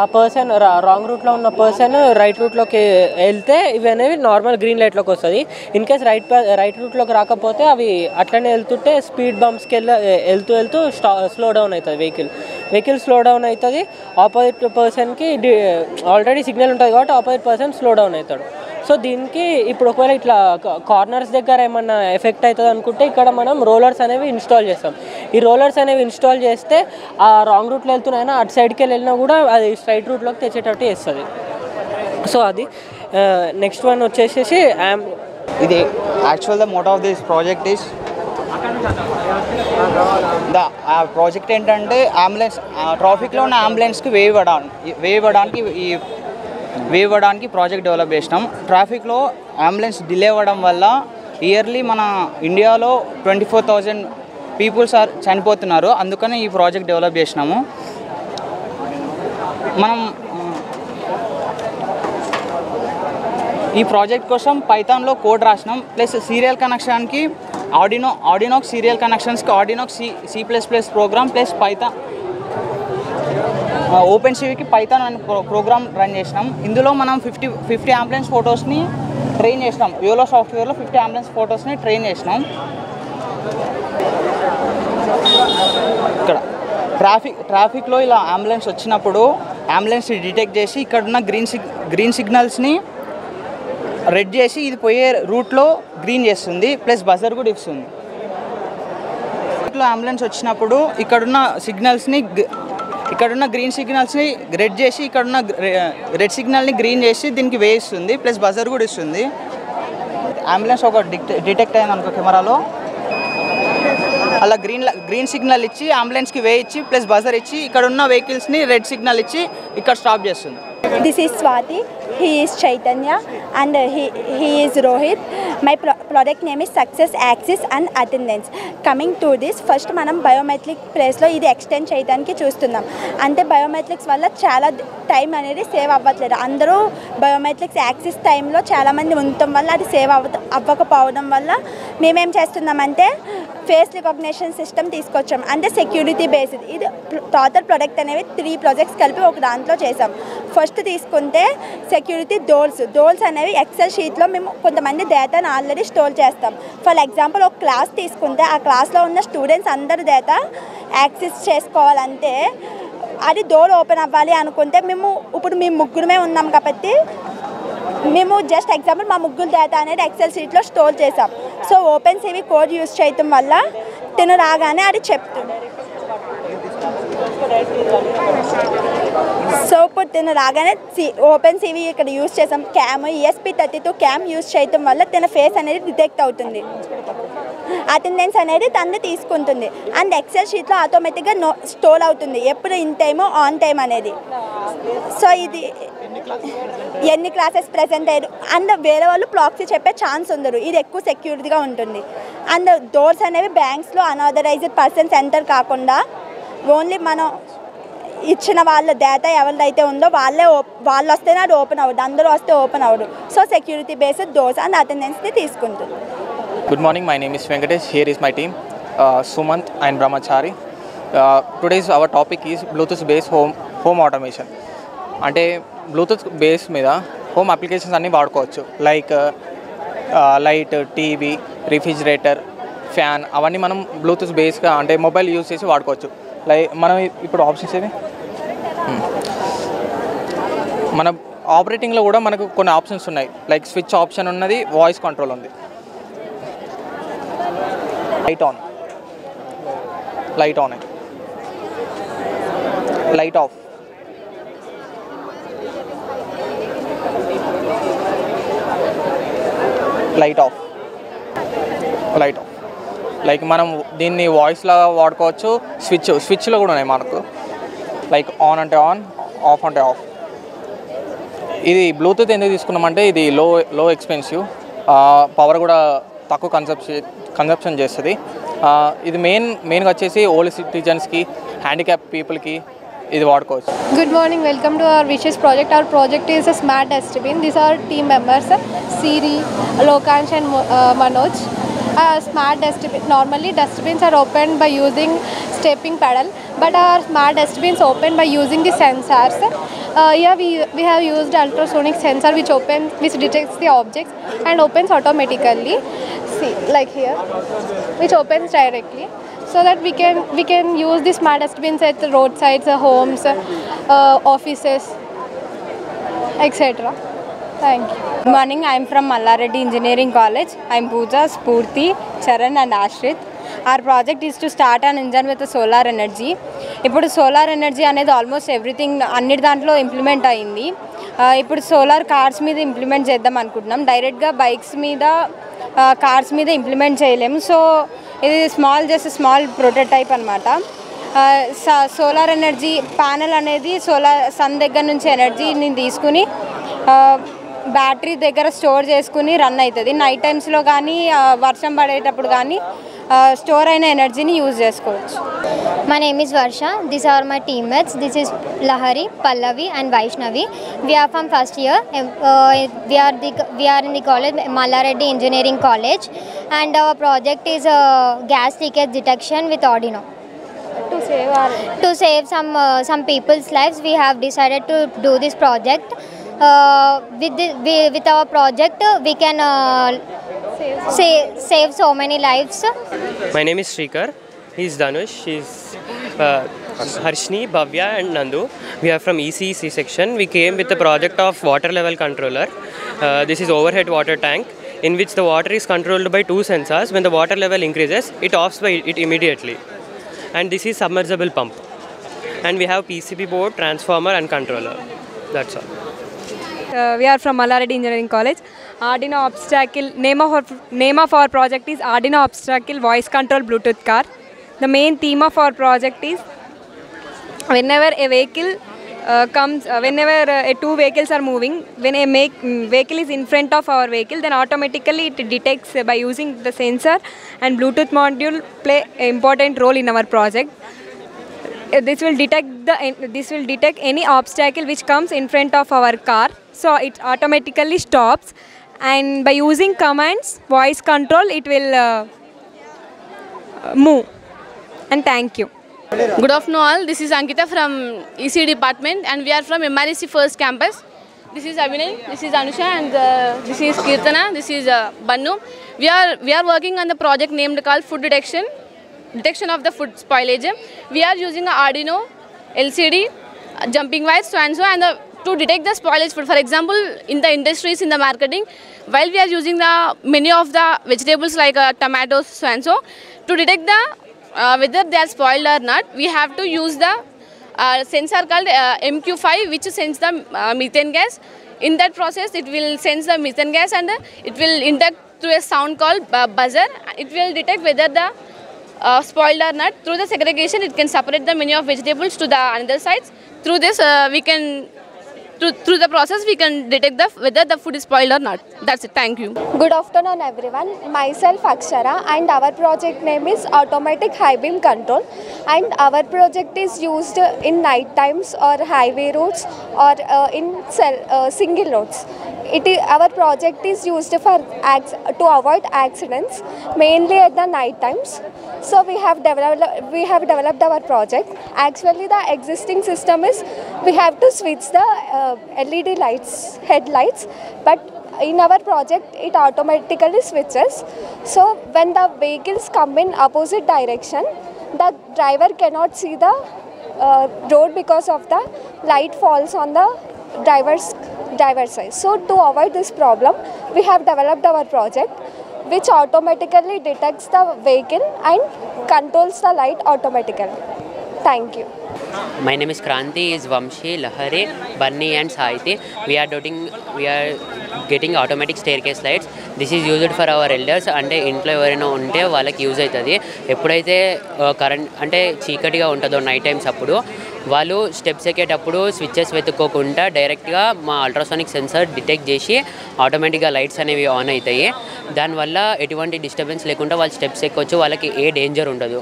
ఆ పర్సన్ రాంగ్ రూట్లో ఉన్న పర్సన్ రైట్ రూట్లోకి వెళ్తే ఇవి అనేవి నార్మల్ గ్రీన్ లైట్లోకి వస్తుంది. ఇన్ కేస్ రైట్ రూట్లోకి రాకపోతే అవి అట్లనే వెళ్తుంటే స్పీడ్ బంప్స్కి వెళ్తూ స్లో డౌన్ అవుతుంది. వెహికల్ స్లో డౌన్ అవుతుంది. ఆపోజిట్ పర్సన్కి ఆల్రెడీ సిగ్నల్ ఉంటుంది కాబట్టి ఆపోజిట్ పర్సన్ స్లో డౌన్ అవుతాడు. సో దీనికి ఇప్పుడు ఒకవేళ ఇట్లా కార్నర్స్ దగ్గర ఏమన్నా ఎఫెక్ట్ అవుతుంది అనుకుంటే ఇక్కడ మనం రోలర్స్ అనేవి ఇన్స్టాల్ చేస్తాం. ఈ రోలర్స్ అనేవి ఇన్స్టాల్ చేస్తే ఆ రాంగ్ రూట్లో వెళ్తున్నాయినా అటు సైడ్కి వెళ్ళినా కూడా అది స్ట్రైట్ రూట్లోకి తెచ్చేటట్టు చేస్తుంది. సో అది నెక్స్ట్ వన్ వచ్చేసి ఇది actual the motto of this project is project ఏంటంటే అంబులెన్స్ ట్రాఫిక్లో ఉన్న అంబులెన్స్కి వేవ్ ఇవ్వడానికి ప్రాజెక్ట్ డెవలప్ చేసినాం. ట్రాఫిక్లో అంబులెన్స్ డిలే అవ్వడం వల్ల ఇయర్లీ మన ఇండియాలో 24,000 పీపుల్స్ చనిపోతున్నారు. అందుకని ఈ ప్రాజెక్ట్ డెవలప్ చేసినాము. మనం ఈ ప్రాజెక్ట్ కోసం పైథాన్లో కోడ్ రాసినాం. ప్లస్ సీరియల్ కనెక్షన్కి ఆర్డినోక్ సీరియల్ కనెక్షన్స్కి ఆర్డినోక్ C++ program plus Python open సివికి పైథాన్ అనే ప్రోగ్రామ్ రన్ చేసినాం. ఇందులో మనం 50 అంబులెన్స్ ఫొటోస్ని ట్రైన్ చేసినాం. యోలో సాఫ్ట్వేర్లో 50 అంబులెన్స్ ఫొటోస్ని ట్రైన్ చేసినాం. ఇక్కడ ట్రాఫిక్లో ఇలా అంబులెన్స్ వచ్చినప్పుడు అంబులెన్స్ డిటెక్ట్ చేసి ఇక్కడున్న గ్రీన్ సిగ్నల్స్ని రెడ్ చేసి ఇది పోయే రూట్లో గ్రీన్ చేస్తుంది. ప్లస్ బజర్ కూడా ఇస్తుంది. అంబులెన్స్ వచ్చినప్పుడు ఇక్కడున్న గ్రీన్ సిగ్నల్స్ని రెడ్ చేసి ఇక్కడున్న రెడ్ సిగ్నల్ని గ్రీన్ చేసి దీనికి వేయిస్తుంది. ప్లస్ బజర్ కూడా ఇస్తుంది. అంబులెన్స్ ఒక డిటెక్ట్ అయింది అనుకో కెమెరాలో, అలా గ్రీన్ సిగ్నల్ ఇచ్చి అంబులెన్స్కి వేయించి ప్లస్ బజర్ ఇచ్చి ఇక్కడున్న వెహికల్స్ని రెడ్ సిగ్నల్ ఇచ్చి ఇక్కడ స్టాప్ చేస్తుంది. This is Swati, he is Chaitanya and he is Rohit. My product name is Success Axis and Attendance. Coming to this, first మనం బయోమెట్రిక్ ప్లేస్లో ఇది ఎక్స్టెండ్ చేయడానికి చూస్తున్నాం. అంటే బయోమెట్రిక్స్ వల్ల చాలా టైం అనేది సేవ్ అవ్వట్లేదు. అందరూ బయోమెట్రిక్స్ యాక్సిస్ టైంలో చాలామంది ఉండటం వల్ల అది సేవ్ అవ్వకపోవడం వల్ల మేమేం చేస్తున్నామంటే ఫేస్ రికగ్నిషన్ సిస్టమ్ తీసుకొచ్చాం. అంటే సెక్యూరిటీ బేస్డ్. ఇది టోటల్ ప్రొడక్ట్ అనేవి 3 ప్రాజెక్ట్స్ కలిపి ఒక దాంట్లో చేసాం. ఫస్ట్ తీసుకుంటే సెక్యూరిటీ డోర్స్ అనేవి ఎక్సెల్ షీట్లో మేము కొంతమంది డేటాను ఆల్రెడీ స్టోర్ చేస్తాం. ఫర్ ఎగ్జాంపుల్ ఒక క్లాస్ తీసుకుంటే ఆ క్లాస్లో ఉన్న స్టూడెంట్స్ అందరి డేటా యాక్సెస్ చేసుకోవాలంటే అది డోర్ ఓపెన్ అవ్వాలి అనుకుంటే ఇప్పుడు మేము ముగ్గురమే ఉన్నాం కాబట్టి మేము జస్ట్ ఎగ్జాంపుల్ మా ముగ్గురు డేటా అనేది ఎక్సెల్ షీట్లో స్టోర్ చేసాం. So open CV code use చేయటం వల్ల తిను రాగానే అది చెప్తుంది. సో ఇప్పుడు తిను రాగానే ఓపెన్ సివి ఇక్కడ యూజ్ చేసాం. క్యామ్ ESP32 క్యామ్ యూజ్ చేయటం వల్ల తిన ఫేస్ అనేది డిటెక్ట్ అవుతుంది. అటెండెన్స్ అనేది తను తీసుకుంటుంది. అండ్ ఎక్సెల్ షీట్లో ఆటోమేటిక్గా స్టోర్ అవుతుంది ఎప్పుడు ఇన్ టైము ఆన్ టైం అనేది. సో ఇది ఎన్ని క్లాసెస్ ప్రెజెంట్ అయ్యారు అండ్ వేరే వాళ్ళు ప్రాక్సీ చెప్పే ఛాన్స్ ఉండరు. ఇది ఎక్కువ సెక్యూరిటీగా ఉంటుంది. అండ్ డోర్స్ అనేవి బ్యాంక్స్లో అన్ఆథరైజ్డ్ పర్సన్స్ ఎంటర్ కాకుండా ఓన్లీ మనం ఇచ్చిన వాళ్ళ డేటా ఎవరిదైతే ఉందో వాళ్ళు వస్తేనే అది ఓపెన్ అవ్వదు. అందరూ వస్తే ఓపెన్ అవ్వదు. So security based doors and అటెండెన్స్ని తీసుకుంటుంది. Good morning, my name is Venkatesh. Here is my team, Sumant and Brahmachari. Today's our topic is Bluetooth based home automation. అంటే బ్లూటూత్ బేస్ మీద హోమ్ అప్లికేషన్స్ అన్నీ వాడుకోవచ్చు. Like light, TV, refrigerator, fan అవన్నీ మనం Bluetooth బేస్గా అంటే mobile use చేసి వాడుకోవచ్చు. Like మనం ఇప్పుడు ఆప్షన్స్ ఏవి మన ఆపరేటింగ్లో కూడా మనకు కొన్ని ఆప్షన్స్ ఉన్నాయి. లైక్ స్విచ్ ఆప్షన్ ఉన్నది, వాయిస్ కంట్రోల్ ఉంది. Light on. Light on it. Light off. Light off. Light off. Like మనం దీన్ని వాయిస్ లాగా వాడుకోవచ్చు, స్విచ్లో కూడా ఉన్నాయి మనకు. లైక్ ఆన్ అంటే ఆన్, ఆఫ్ అంటే ఆఫ్. ఇది బ్లూటూత్ ఎందుకు తీసుకున్నామంటే ఇది లో ఎక్స్పెన్సివ్, పవర్ కూడా తక్కువ కన్సప్షన్ చేస్తుంది. ఇది మెయిన్గా వచ్చేసి ఓల్డ్ సిటిజన్స్కి, హ్యాండిక్యాప్ పీపుల్కి ఇది వాడుకోవచ్చు. Good morning, welcome to our Wishes project. Our project is a smart dustbin. These are team members, Siri, Lokansh and Manoj. Smart dustbin, normally dustbins are opened by using stepping pedal, but our smart dustbins open by using the sensors. Here we have used ultrasonic sensor which detects the objects and opens automatically. See, like here, which opens directly, so that we can use the smart dustbins at the roadsides, homes, offices, etc. Thank you. Good morning, I am from Mallareddy Engineering College. I am Pooja, Spurti, Charan and Ashrit. Our project is to start an engine with solar energy. ఇప్పుడు solar energy అనేది almost everything అన్ని దాంట్లో implement అయింది. ఇప్పుడు solar cars మీద implement చేద్దాం అనుకుంటున్నాం. డైరెక్ట్గా బైక్స్ మీద, కార్స్ మీద ఇంప్లిమెంట్ చేయలేము. సో ఇది జస్ట్ స్మాల్ ప్రోటోటైప్ అనమాట. సోలార్ ఎనర్జీ ప్యానెల్ అనేది సన్ దగ్గర నుంచి ఎనర్జీని తీసుకుని బ్యాటరీ దగ్గర స్టోర్ చేసుకుని రన్ అవుతుంది. నైట్ టైమ్స్లో కానీ వర్షం పడేటప్పుడు కానీ స్టోర్ అయిన ఎనర్జీని యూజ్ చేసుకోవచ్చు. My name is Varsha. These are my teammates. This is Lahari, Pallavi and Vaishnavi. We are from first year. We are in the college, Mallareddy Engineering College, and our project is gas leakage detection with Arduino. To save some people's lives, we have decided to do this project. With our project, we can save so many lives. My name is Shrikar. He is Dhanush. She is Harshni, Bhavya and Nandu. We are from ECEC section. We came with the project of water level controller. This is overhead water tank in which the water is controlled by two sensors. When the water level increases, it offs by it immediately. And this is submersible pump. And we have PCB board, transformer and controller. That's all. We are from Mallareddy Engineering College. Arduino obstacle, name of our project is Arduino obstacle voice control Bluetooth car. The main theme of our project is whenever a vehicle whenever two vehicles are moving, when a vehicle is in front of our vehicle, then automatically it detects by using the sensor, and Bluetooth module play an important role in our project. This will detect any obstacle which comes in front of our car, so it automatically stops, and by using commands, voice control, it will move. And thank you. Good afternoon all. This is Ankita from EC department, and we are from MREC first campus. This is Abhinay, this is Anusha, and this is Kirtana, this is Bannu. We are working on the project named called food detection of the food spoilage. We are using an Arduino, LCD, jumping wires, so and so, and to detect the spoilage food. For example, in the industries, in the marketing, while we are using the many of the vegetables like tomatoes, so and so, to detect the whether they are spoiled or not, we have to use the sensor called MQ5, which sends the methane gas. In that process, it will sense the methane gas, and it will induct through a sound called buzzer. It will detect whether the spoiled or not. Through the segregation, it can separate the many of vegetables to the another sides. Through this, we can through the process we can detect whether the food is spoiled or not. That's it. Thank you. Good afternoon everyone. Myself Akshara, and our project name is Automatic High Beam Control, and our project is used in night times or highway roads or in single roads. Our project is used to avoid accidents, mainly at the night times. So we have developed our project. Actually, the existing system is we have to switch the LED lights, headlights, but in our project it automatically switches. So when the vehicles come in opposite direction, the driver cannot see the road because of the light falls on the driver's side. So to avoid this problem, we have developed our project. which automatically detects the vehicle and controls the light automatically. Thank you. My name is Kranti, is Vamshi, Lahari, Bunny and Saiti. We are getting automatic staircase lights. This is used for our elders. అంటే ఇంట్లో ఎవరైనా ఉంటే వాళ్ళకి use అవుతుంది. ఎప్పుడైతే current అంటే చీకటిగా ఉంటుందో నైట్ టైమ్స్ అప్పుడు వాళ్ళు స్టెప్స్ ఎక్కేటప్పుడు స్విచ్చెస్ వెతుక్కోకుండా డైరెక్ట్గా మా అల్ట్రాసానిక్ సెన్సర్ డిటెక్ట్ చేసి ఆటోమేటిక్గా లైట్స్ అనేవి ఆన్ అవుతాయి. దానివల్ల ఎటువంటి డిస్టర్బెన్స్ లేకుండా వాళ్ళు స్టెప్స్ ఎక్కొచ్చు, వాళ్ళకి ఏ డేంజర్ ఉండదు.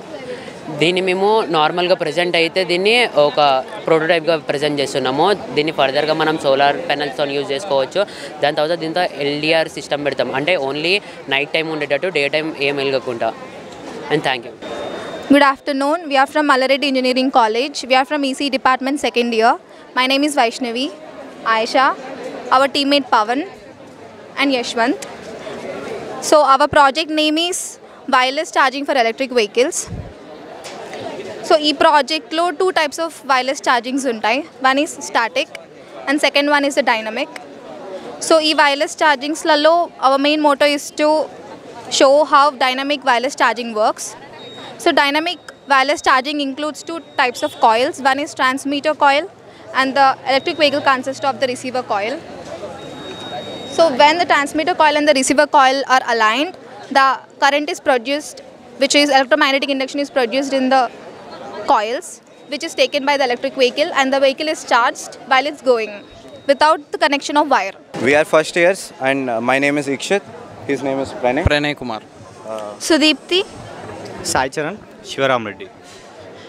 దీన్ని మేము నార్మల్గా ప్రజెంట్ అయితే దీన్ని ఒక ప్రోటోటైప్గా ప్రజెంట్ చేస్తున్నాము. దీన్ని ఫర్దర్గా మనం సోలార్ ప్యానెల్స్తో యూజ్ చేసుకోవచ్చు. దాని తర్వాత దీంతో LDR సిస్టమ్ పెడతాం, అంటే ఓన్లీ నైట్ టైం ఉండేటట్టు డే టైం ఏం వెలగకుండా. And thank you. Good afternoon. We are from Mallareddy Engineering College. We are from EC Department 2nd year. My name is Vaishnavi, Aisha, our teammate Pavan and Yashwant. So our project name is Wireless Charging for Electric Vehicles. So ఈ ప్రాజెక్ట్లో 2 types of wireless chargings ఉంటాయి. One is static and second one is the dynamic. So ఈ wireless chargingsలలో our main motto is to show how dynamic wireless charging works. So dynamic wireless charging includes 2 types of coils. One is transmitter coil and the electric vehicle consists of the receiver coil. So when the transmitter coil and the receiver coil are aligned, the current is produced, which is electromagnetic induction is produced in the coils, which is taken by the electric vehicle, and the vehicle is charged while it's going without the connection of wire. We are first years and my name is Ikshit. His name is Pranay Kumar. Sudipti. Sai Charan. Shivaram Reddy.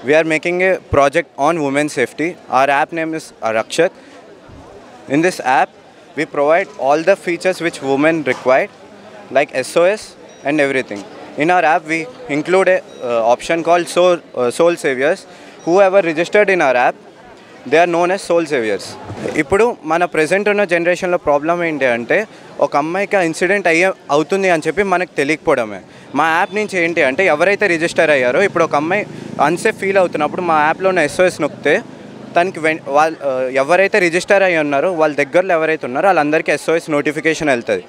We are making a project on women's safety. Our app name is Rakshat. In this app, we provide all the features which women require, like SOS and everything. In our app, we include a option called Soul Saviors. Whoever registered in our app, they are known as Soul Saviors. ఇప్పుడు మన present ఉన్న జనరేషన్లో problem ఏంటి అంటే ఒక అమ్మాయికి incident అవుతుంది అని చెప్పి మనకు తెలియకపోవడమే. మా యాప్ నుంచి ఏంటి అంటే ఎవరైతే రిజిస్టర్ అయ్యారో ఇప్పుడు ఒక అమ్మాయి అన్సేఫ్ ఫీల్ అవుతున్నప్పుడు మా యాప్లో ఉన్న SOS నొక్కితే తనకి వాళ్ళు ఎవరైతే రిజిస్టర్ అయ్యి ఉన్నారో వాళ్ళ దగ్గరలో ఎవరైతే ఉన్నారో వాళ్ళందరికీ SOS నోటిఫికేషన్ వెళ్తుంది.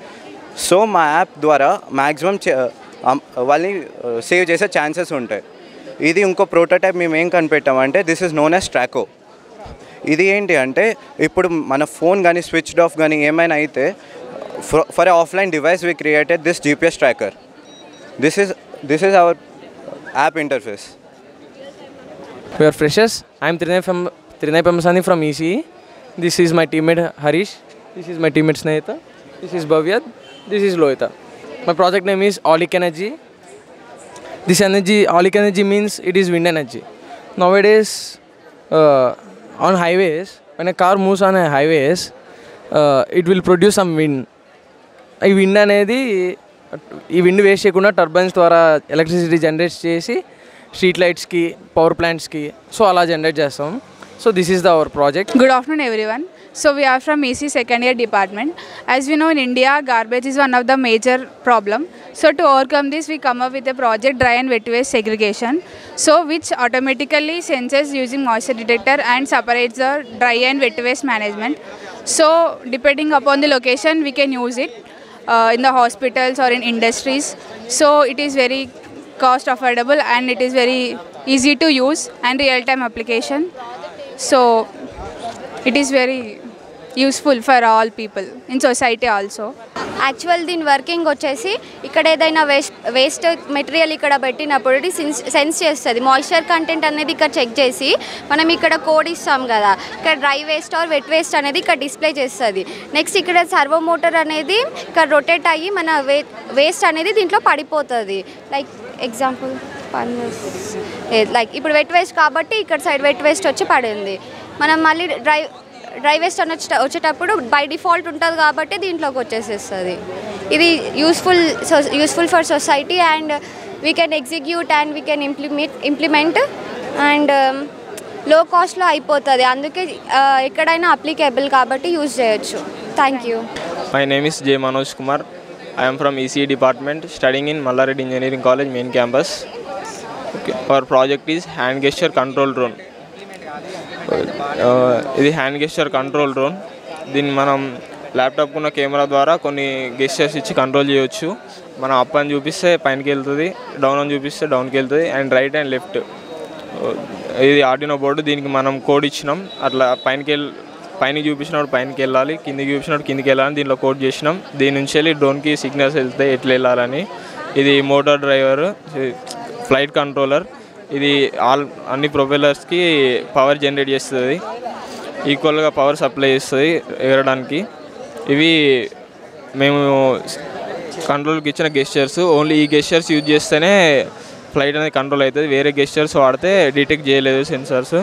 సో మా యాప్ ద్వారా మ్యాక్సిమం వాళ్ళని సేవ్ చేసే ఛాన్సెస్ ఉంటాయి. ఇది ఇంకో ప్రోటోటైప్ మేము ఏం కనిపెట్టామంటే దిస్ ఈజ్ నోన్ యాజ్ ట్రాకో. ఇది ఏంటి అంటే ఇప్పుడు మన ఫోన్ కానీ స్విచ్డ్ ఆఫ్ కానీ ఏమైనా అయితే for offline device we created this GPS tracker. This is our app interface. We are freshers. I am Trinay Pamasani from ECE. This is my teammate Harish. This is my teammate Snehita. This is Bhavyad. This is Lohita. My project name is Aulic Energy. This energy, Aulic Energy means it is wind energy. Nowadays, on highways, when a car moves on a highways, it will produce some wind. ఈ wind అనేది ఈ wind waste చేయకుండా turbines ద్వారా electricity generate చేసి street లైట్స్కి power ప్లాంట్స్కి so అలా generate చేస్తాం. So this is our project. Good afternoon everyone. So we are from EC 2nd year department. As we know in India, garbage is one of the major problem. So to overcome this, we come up with a project dry and wet waste segregation. So which automatically senses using moisture detector and separates the dry and wet waste management. So depending upon the location, we can use it in the hospitals or in industries. So it is very cost affordable and it is very easy to use and real time application. So it is very useful for all people in society also. Actual దీని working వచ్చేసి ఇక్కడ ఏదైనా waste material ఇక్కడ పెట్టినప్పుడు ఇది sense చేస్తుంది. Moisture content అనేది ఇక్కడ చెక్ చేసి మనం ఇక్కడ కోడ్ ఇస్తాం కదా, ఇక్కడ dry waste or wet waste అనేది ఇక్కడ డిస్ప్లే చేస్తుంది. నెక్స్ట్ ఇక్కడ సర్వో మోటార్ అనేది ఇక్కడ రొటేట్ అయ్యి మన వేస్ట్ అనేది దీంట్లో పడిపోతుంది. లైక్ ఎగ్జాంపుల్ లైక్ ఇప్పుడు వెట్ వేస్ట్ కాబట్టి ఇక్కడ సైడ్ వెట్ వేస్ట్ వచ్చి పడింది. మనం మళ్ళీ డ్రై వేస్ట్ అని వచ్చేటప్పుడు బై డిఫాల్ట్ ఉంటుంది కాబట్టి దీంట్లోకి వచ్చేసేస్తుంది. ఇది useful for society and we can execute and we can implement and లో కాస్ట్లో అయిపోతుంది. అందుకే ఎక్కడైనా అప్లికేబుల్ కాబట్టి యూజ్ చేయొచ్చు. Thank you. My name is J. Manoj Kumar. I am from ECE department studying in Mallareddy Engineering College main campus. Okay. Our project is hand gesture control drone. ఇది hand gesture control drone. దీన్ని మనం ల్యాప్టాప్కి ఉన్న camera ద్వారా కొన్ని gestures ఇచ్చి control చేయొచ్చు. మనం up అని చూపిస్తే పైనకి వెళ్తుంది, డౌన్ అని చూపిస్తే డౌన్కి వెళ్తుంది, అండ్ రైట్ అండ్ లెఫ్ట్. ఇది ఆర్డినో బోర్డు. దీనికి మనం కోడ్ ఇచ్చినాం. అట్లా పైనకి చూపించినప్పుడు పైనకి వెళ్ళాలి, కిందికి చూపించినప్పుడు కిందికి వెళ్ళాలని దీనిలో కోడ్ చేసినాం. దీని నుంచి వెళ్ళి డ్రోన్కి సిగ్నల్స్ వెళ్తాయి ఎట్లా వెళ్ళాలని. ఇది మోటార్ డ్రైవర్, ఫ్లైట్ కంట్రోలర్. ఇది అన్ని ప్రొపెల్లర్స్కి పవర్ జనరేట్ చేస్తుంది, ఈక్వల్గా పవర్ సప్లై చేస్తుంది ఎగరడానికి. ఇవి మేము కంట్రోల్కి ఇచ్చిన గెస్చర్స్. ఓన్లీ ఈ గెస్చర్స్ యూజ్ చేస్తేనే ఫ్లైట్ అనేది కంట్రోల్ అవుతుంది. వేరే గెస్చర్స్ వాడితే డిటెక్ట్ చేయలేదు సెన్సార్స్.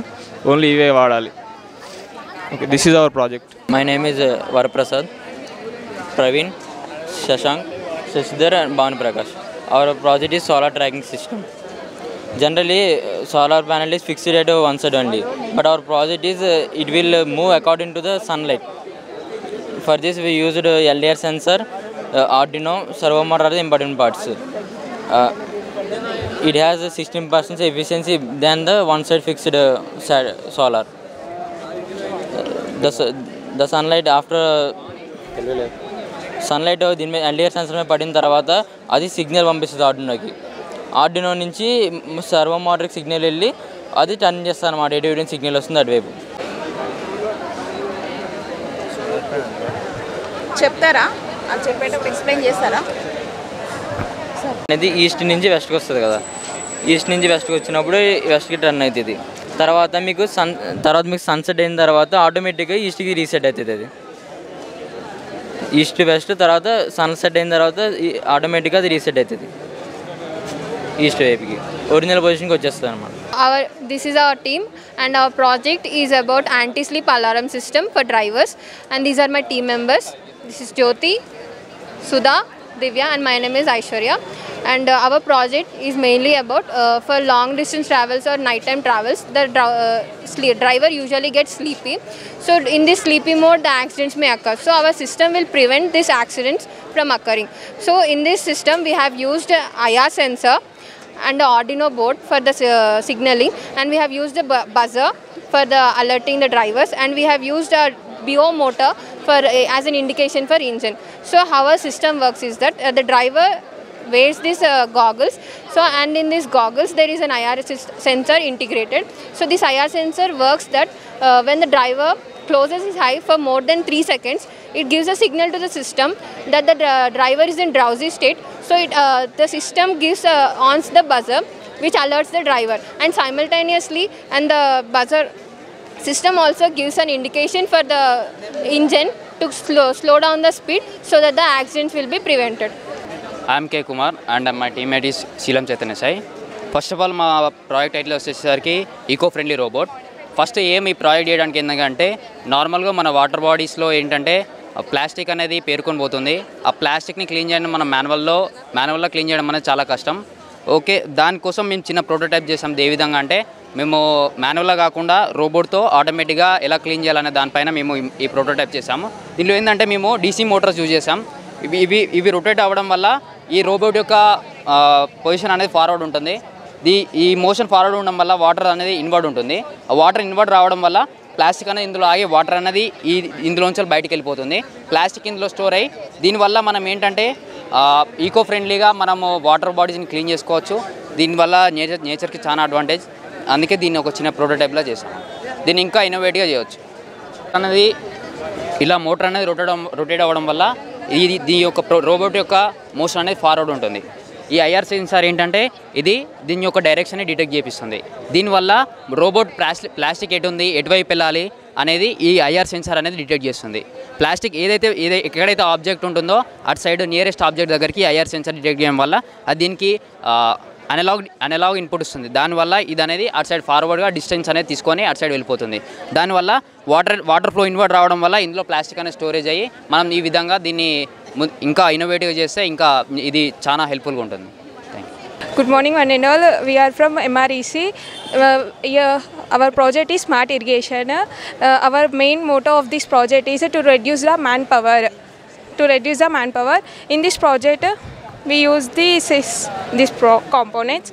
ఓన్లీ ఇవే వాడాలి. Okay, this is our project. My name is Varaprasad, Praveen, Shashank, Shashidhar and Bhavan Prakash. Our project is solar tracking system. Generally, solar panel is fixed at one side only, but our project is it will move according to the sunlight. For this, we used LDR sensor, Arduino, servo motor are the important parts. It has a 16% efficiency than the one side fixed solar. The sunlight after sunlight దీని మీద LDR sensor మీద పడిన తర్వాత అది signal పంపిస్తుంది ఆర్డినోకి. Arduino నుంచి servo మోటార్కి signal వెళ్ళి అది టర్న్ చేస్తుంది అన్నమాట. ఎటువంటి సిగ్నల్ వస్తుంది అటువైపు. చెప్తారా? అది చెప్పేటప్పుడు ఎక్స్ప్లెయిన్ చేస్తారా? అనేది ఈస్ట్ నుంచి వెస్ట్కి వస్తుంది కదా. ఈస్ట్ నుంచి వెస్ట్కి వచ్చినప్పుడు వెస్ట్కి టర్న్ అవుతుంది. తర్వాత మీకు సన్సెట్ అయిన తర్వాత ఆటోమేటిక్గా ఈస్ట్కి రీసెట్ అవుతుంది. అది ఈస్ట్ వెస్ట్ తర్వాత సన్సెట్ అయిన తర్వాత ఆటోమేటిక్గా అది రీసెట్ అవుతుంది ఈస్ట్ వైపుకి, ఒరిజినల్ పొజిషన్కి వచ్చేస్తుంది అనమాట. This is our team and our project is about anti-sleep alarm system for drivers, and these are my team members. This is Jyoti, Sudha, Divya and my name is Aishwarya, and our project is mainly about for long distance travels or nighttime travels the driver usually gets sleepy, so in this sleepy mode the accidents may occur, so our system will prevent these accidents from occurring. So in this system we have used IR sensor and the Arduino board for the signaling, and we have used the buzzer for the alerting the drivers, and we have used a BO motor for as an indication for engine. So how our system works is that the driver wears these goggles, so and in these goggles there is an IR sensor integrated. So this IR sensor works that when the driver closes his eye for more than 3 seconds, it gives a signal to the system that the driver is in drowsy state. So the system gives ons the buzzer which alerts the driver, and simultaneously and the buzzer system also gives an indication for the engine to slow down the speed so that the accidents will be prevented. I am K. Kumar and my teammate is Sheelam Chaitanya Sai. First of all, మా project title వచ్చేసరికి eco friendly robot. First ఏం ఈ project చేయడానికి ఏంటంటే నార్మల్గా మన water బాడీస్లో ఏంటంటే plastic అనేది పేరుకొని పోతుంది. ఆ ప్లాస్టిక్ని క్లీన్ చేయడం మన మాన్యువల్లో క్లీన్ చేయడం అనేది చాలా కష్టం. ఓకే, దానికోసం మేము చిన్న ప్రోటోటైప్ చేసాం. ఏ విధంగా అంటే మేము మాన్యువల్గా కాకుండా రోబోట్తో ఆటోమేటిక్గా ఎలా క్లీన్ చేయాలనే దానిపైన మేము ఈ ప్రోటోటైప్ చేసాము. దీనిలో ఏంటంటే మేము DC మోటార్స్ యూజ్ చేసాం. ఇవి రొటేట్ అవ్వడం వల్ల ఈ రోబోట్ యొక్క పొజిషన్ అనేది ఫార్వర్డ్ ఉంటుంది. ఈ మోషన్ ఫార్వర్డ్ ఉండడం వల్ల వాటర్ అనేది ఇన్వర్డ్ ఉంటుంది. ఆ వాటర్ ఇన్వర్డ్ రావడం వల్ల ప్లాస్టిక్ అనేది ఇందులో ఆగి వాటర్ అనేది ఇందులోంచి బయటికి వెళ్ళిపోతుంది. ప్లాస్టిక్ ఇందులో స్టోర్ అయ్యి దీనివల్ల మనం ఏంటంటే ఈకో ఫ్రెండ్లీగా మనము వాటర్ బాడీస్ని క్లీన్ చేసుకోవచ్చు. దీనివల్ల నేచర్కి చాలా అడ్వాంటేజ్. అందుకే దీన్ని ఒక చిన్న ప్రోటోటైప్లో చేసాం. దీన్ని ఇంకా ఇన్నోవేటివ్గా చేయవచ్చు అనేది. ఇలా మోటార్ అనేది రొటేట్ అవ్వడం వల్ల దీని యొక్క రోబోట్ యొక్క మోషన్ అనేది ఫార్వర్డ్ ఉంటుంది. ఈ IR సెన్సార్ ఏంటంటే దీని యొక్క డైరెక్షన్ని డిటెక్ట్ చేపిస్తుంది. దీనివల్ల రోబోట్ ప్లాస్టిక్ ఎటుంది, ఎటువైపు వెళ్ళాలి అనేది ఈ IR సెన్సార్ అనేది డిటెక్ట్ చేస్తుంది. ప్లాస్టిక్ ఎక్కడైతే ఆబ్జెక్ట్ ఉంటుందో అటు సైడ్ నియరెస్ట్ ఆబ్జెక్ట్ దగ్గరికి IR సెన్సార్ డిటెక్ట్ చేయడం వల్ల అది దీనికి అనలాగ్ ఇన్పుట్ ఇస్తుంది. దానివల్ల ఇది అనేది అటు సైడ్ ఫార్వర్డ్గా డిస్టెన్స్ అనేది తీసుకొని అటు సైడ్ వెళ్ళిపోతుంది. దానివల్ల వాటర్ ఫ్లో ఇన్వర్ట్ రావడం వల్ల ఇందులో ప్లాస్టిక్ అనేది స్టోరేజ్ అయ్యి మనం ఈ విధంగా దీన్ని ఇంకా ఇన్నోవేటివ్గా చేస్తే ఇంకా ఇది చాలా హెల్ప్ఫుల్గా ఉంటుంది. Good morning one and all. We are from MREC. Our project is smart irrigation. Our main motto of this project is to reduce the manpower. In this project, we use these components.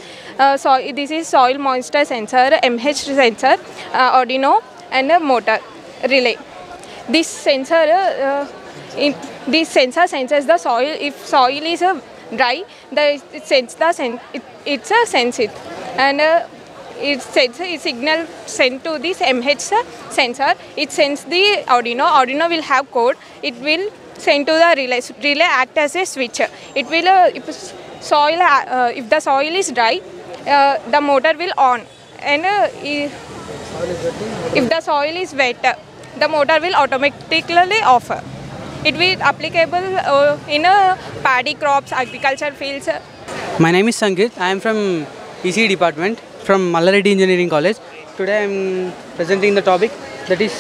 So this is soil moisture sensor, MH sensor, Arduino and a motor relay. This sensor This sensor senses the soil. If soil is dry, it sense it, and it sends a signal sent to this MH sensor. It sends the Arduino. Arduino will have code. It will send to the relay. Relay act as a switch. It will if the soil is dry, the motor will on, and if the soil is wet, the motor will automatically off. It will applicable in paddy crops, agriculture fields. My name is Sankit. I am from ECE department from Mallareddy Engineering College. Today I am presenting the topic that is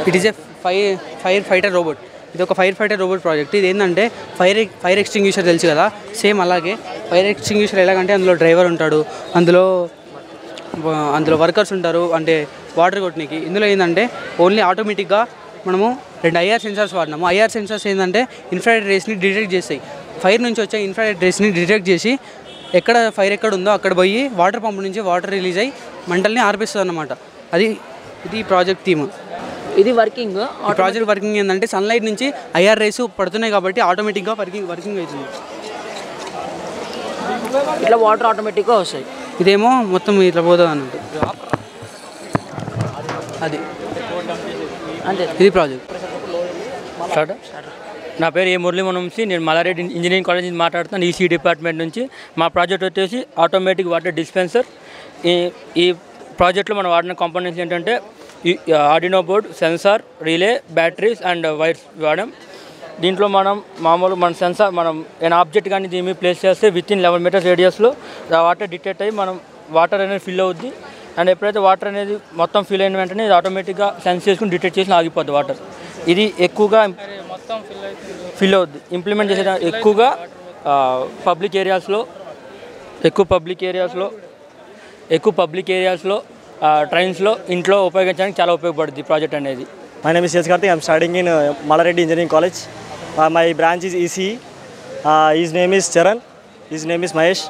it is a firefighter robot. ఇది ఒక fire fighter robot project. ఇది ఏంటంటే fire extinguisher తెలుసు కదా, same అలాగే fire extinguisher ఎలాగంటే అందులో driver ఉంటాడు, అందులో వర్కర్స్ ఉంటారు, అంటే వాటర్ కొట్టడానికి. ఇందులో ఏంటంటే ఓన్లీ ఆటోమేటిక్గా మనము 2 IR సెన్సార్స్ వాడినాము. IR సెన్సార్స్ ఏంటంటే ఇన్ఫ్రారెడ్ రేస్ని డిటెక్ట్ చేస్తాయి. ఫైర్ నుంచి వచ్చే ఇన్ఫ్రారెడ్ రేస్ని డిటెక్ట్ చేసి ఎక్కడ ఫైర్ ఎక్కడ ఉందో అక్కడ పోయి వాటర్ పంప్ నుంచి వాటర్ రిలీజ్ అయ్యి మంటల్ని ఆర్పిస్తుంది అన్నమాట. ఇది ప్రాజెక్ట్ థీమ్. ఇది వర్కింగ్ ప్రాజెక్ట్ వర్కింగ్ ఏంటంటే సన్లైట్ నుంచి IR రేస్ పడుతున్నాయి కాబట్టి ఆటోమేటిక్గా వర్కింగ్ అవుతుంది. ఇట్లా వాటర్ ఆటోమేటిక్గా వస్తాయి. ఇదేమో మొత్తం ఇట్లా పోతుంది అన్నట్టు. అది అంతే. ఇది ప్రాజెక్ట్. నా పేరు ఏ మురళీ వంశీ. నేను మల్లారెడ్డి ఇంజనీరింగ్ కాలేజ్ నుంచి మాట్లాడుతున్నాను, ECE డిపార్ట్మెంట్ నుంచి. మా ప్రాజెక్ట్ వచ్చేసి ఆటోమేటిక్ వాటర్ డిస్పెన్సర్. ఈ ప్రాజెక్ట్లో మనం వాడిన కాంపోనెంట్స్ ఏంటంటే Arduino board, sensor, relay, batteries and wires వాడాం. దీంట్లో మనం మన సెన్సార్ మనం ఏమైనా ఆబ్జెక్ట్ కానీ దీని మీద ప్లేస్ చేస్తే విత్ ఇన్ 11 మీటర్స్ రేడియస్లో వాటర్ డిటెక్ట్ అయ్యి మనం వాటర్ అనేది ఫిల్ అవుద్ది. అండ్ ఎప్పుడైతే వాటర్ అనేది మొత్తం ఫిల్ అయిన వెంటనే ఇది ఆటోమేటిక్గా సెన్స్ చేసుకుని డిటెక్ట్ చేసి ఆగిపోద్ది వాటర్. ఇది ఎక్కువగా ఫిల్ అవుద్ది. ఇంప్లిమెంట్ చేసే ఎక్కువగా పబ్లిక్ ఏరియాస్లో ట్రైన్స్లో ఇంట్లో ఉపయోగించడానికి చాలా ఉపయోగపడుతుంది ప్రాజెక్ట్ అనేది. My name is Yes Karthi. I am studying in Mallareddy Engineering College. My branch is ECE. His name is Charan. His name is Mahesh.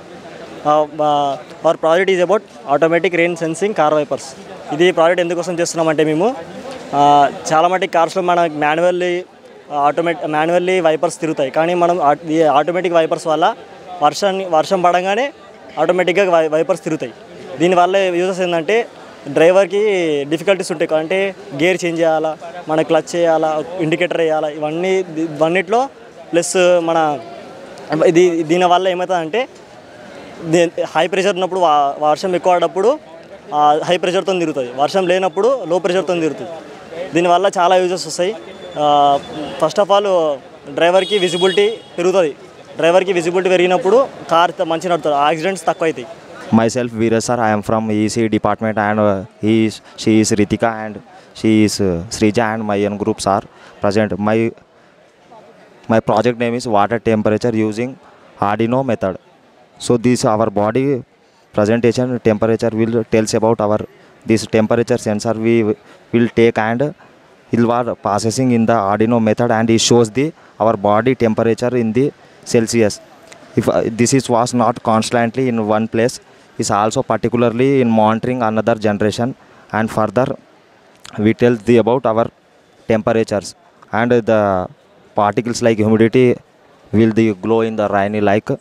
Our project is about automatic rain sensing car wipers. ఇది project ఎందుకోసం చేస్తున్నామంటే మేము చాలా మటుకు కార్స్లో మన manually wipers తిరుగుతాయి, కానీ మనం ఈ ఆటోమేటిక్ వైపర్స్ వల్ల వర్షం పడంగానే ఆటోమేటిక్గా వైపర్స్ తిరుగుతాయి. దీనివల్ల యూజెస్ ఏంటంటే డ్రైవర్కి డిఫికల్టీస్ ఉంటాయి, అంటే గేర్ చేంజ్ చేయాలా, మన క్లచ్ చేయాలా, ఇండికేటర్ వేయాలా, ఇవన్నిట్లో ప్లస్ మన దీనివల్ల ఏమవుతుందంటే హై ప్రెషర్ ఉన్నప్పుడు వర్షం ఎక్కువ పడ్డప్పుడు హై ప్రెషర్తో తిరుగుతుంది, వర్షం లేనప్పుడు లో ప్రెషర్తో తిరుగుతుంది. దీనివల్ల చాలా యూజెస్ వస్తాయి. ఫస్ట్ ఆఫ్ ఆల్ డ్రైవర్కి విజిబిలిటీ పెరుగుతుంది. డ్రైవర్కి విజిబిలిటీ పెరిగినప్పుడు కార్ మంచిగా నడుతుంది, యాక్సిడెంట్స్ తక్కువ అవుతాయి. Myself Veeraj sir, I am from ECE department and she is Ritika and she is Srija and my young groups are present. My project name is water temperature using Arduino method. So this our body presentation temperature will tells about this temperature sensor we will take and it was processing in the Arduino method and it shows our body temperature in the Celsius. If this was not constantly in one place, is also particularly in monitoring another generation, and further we tell about our temperatures and the particles like humidity will glow in the rainy like,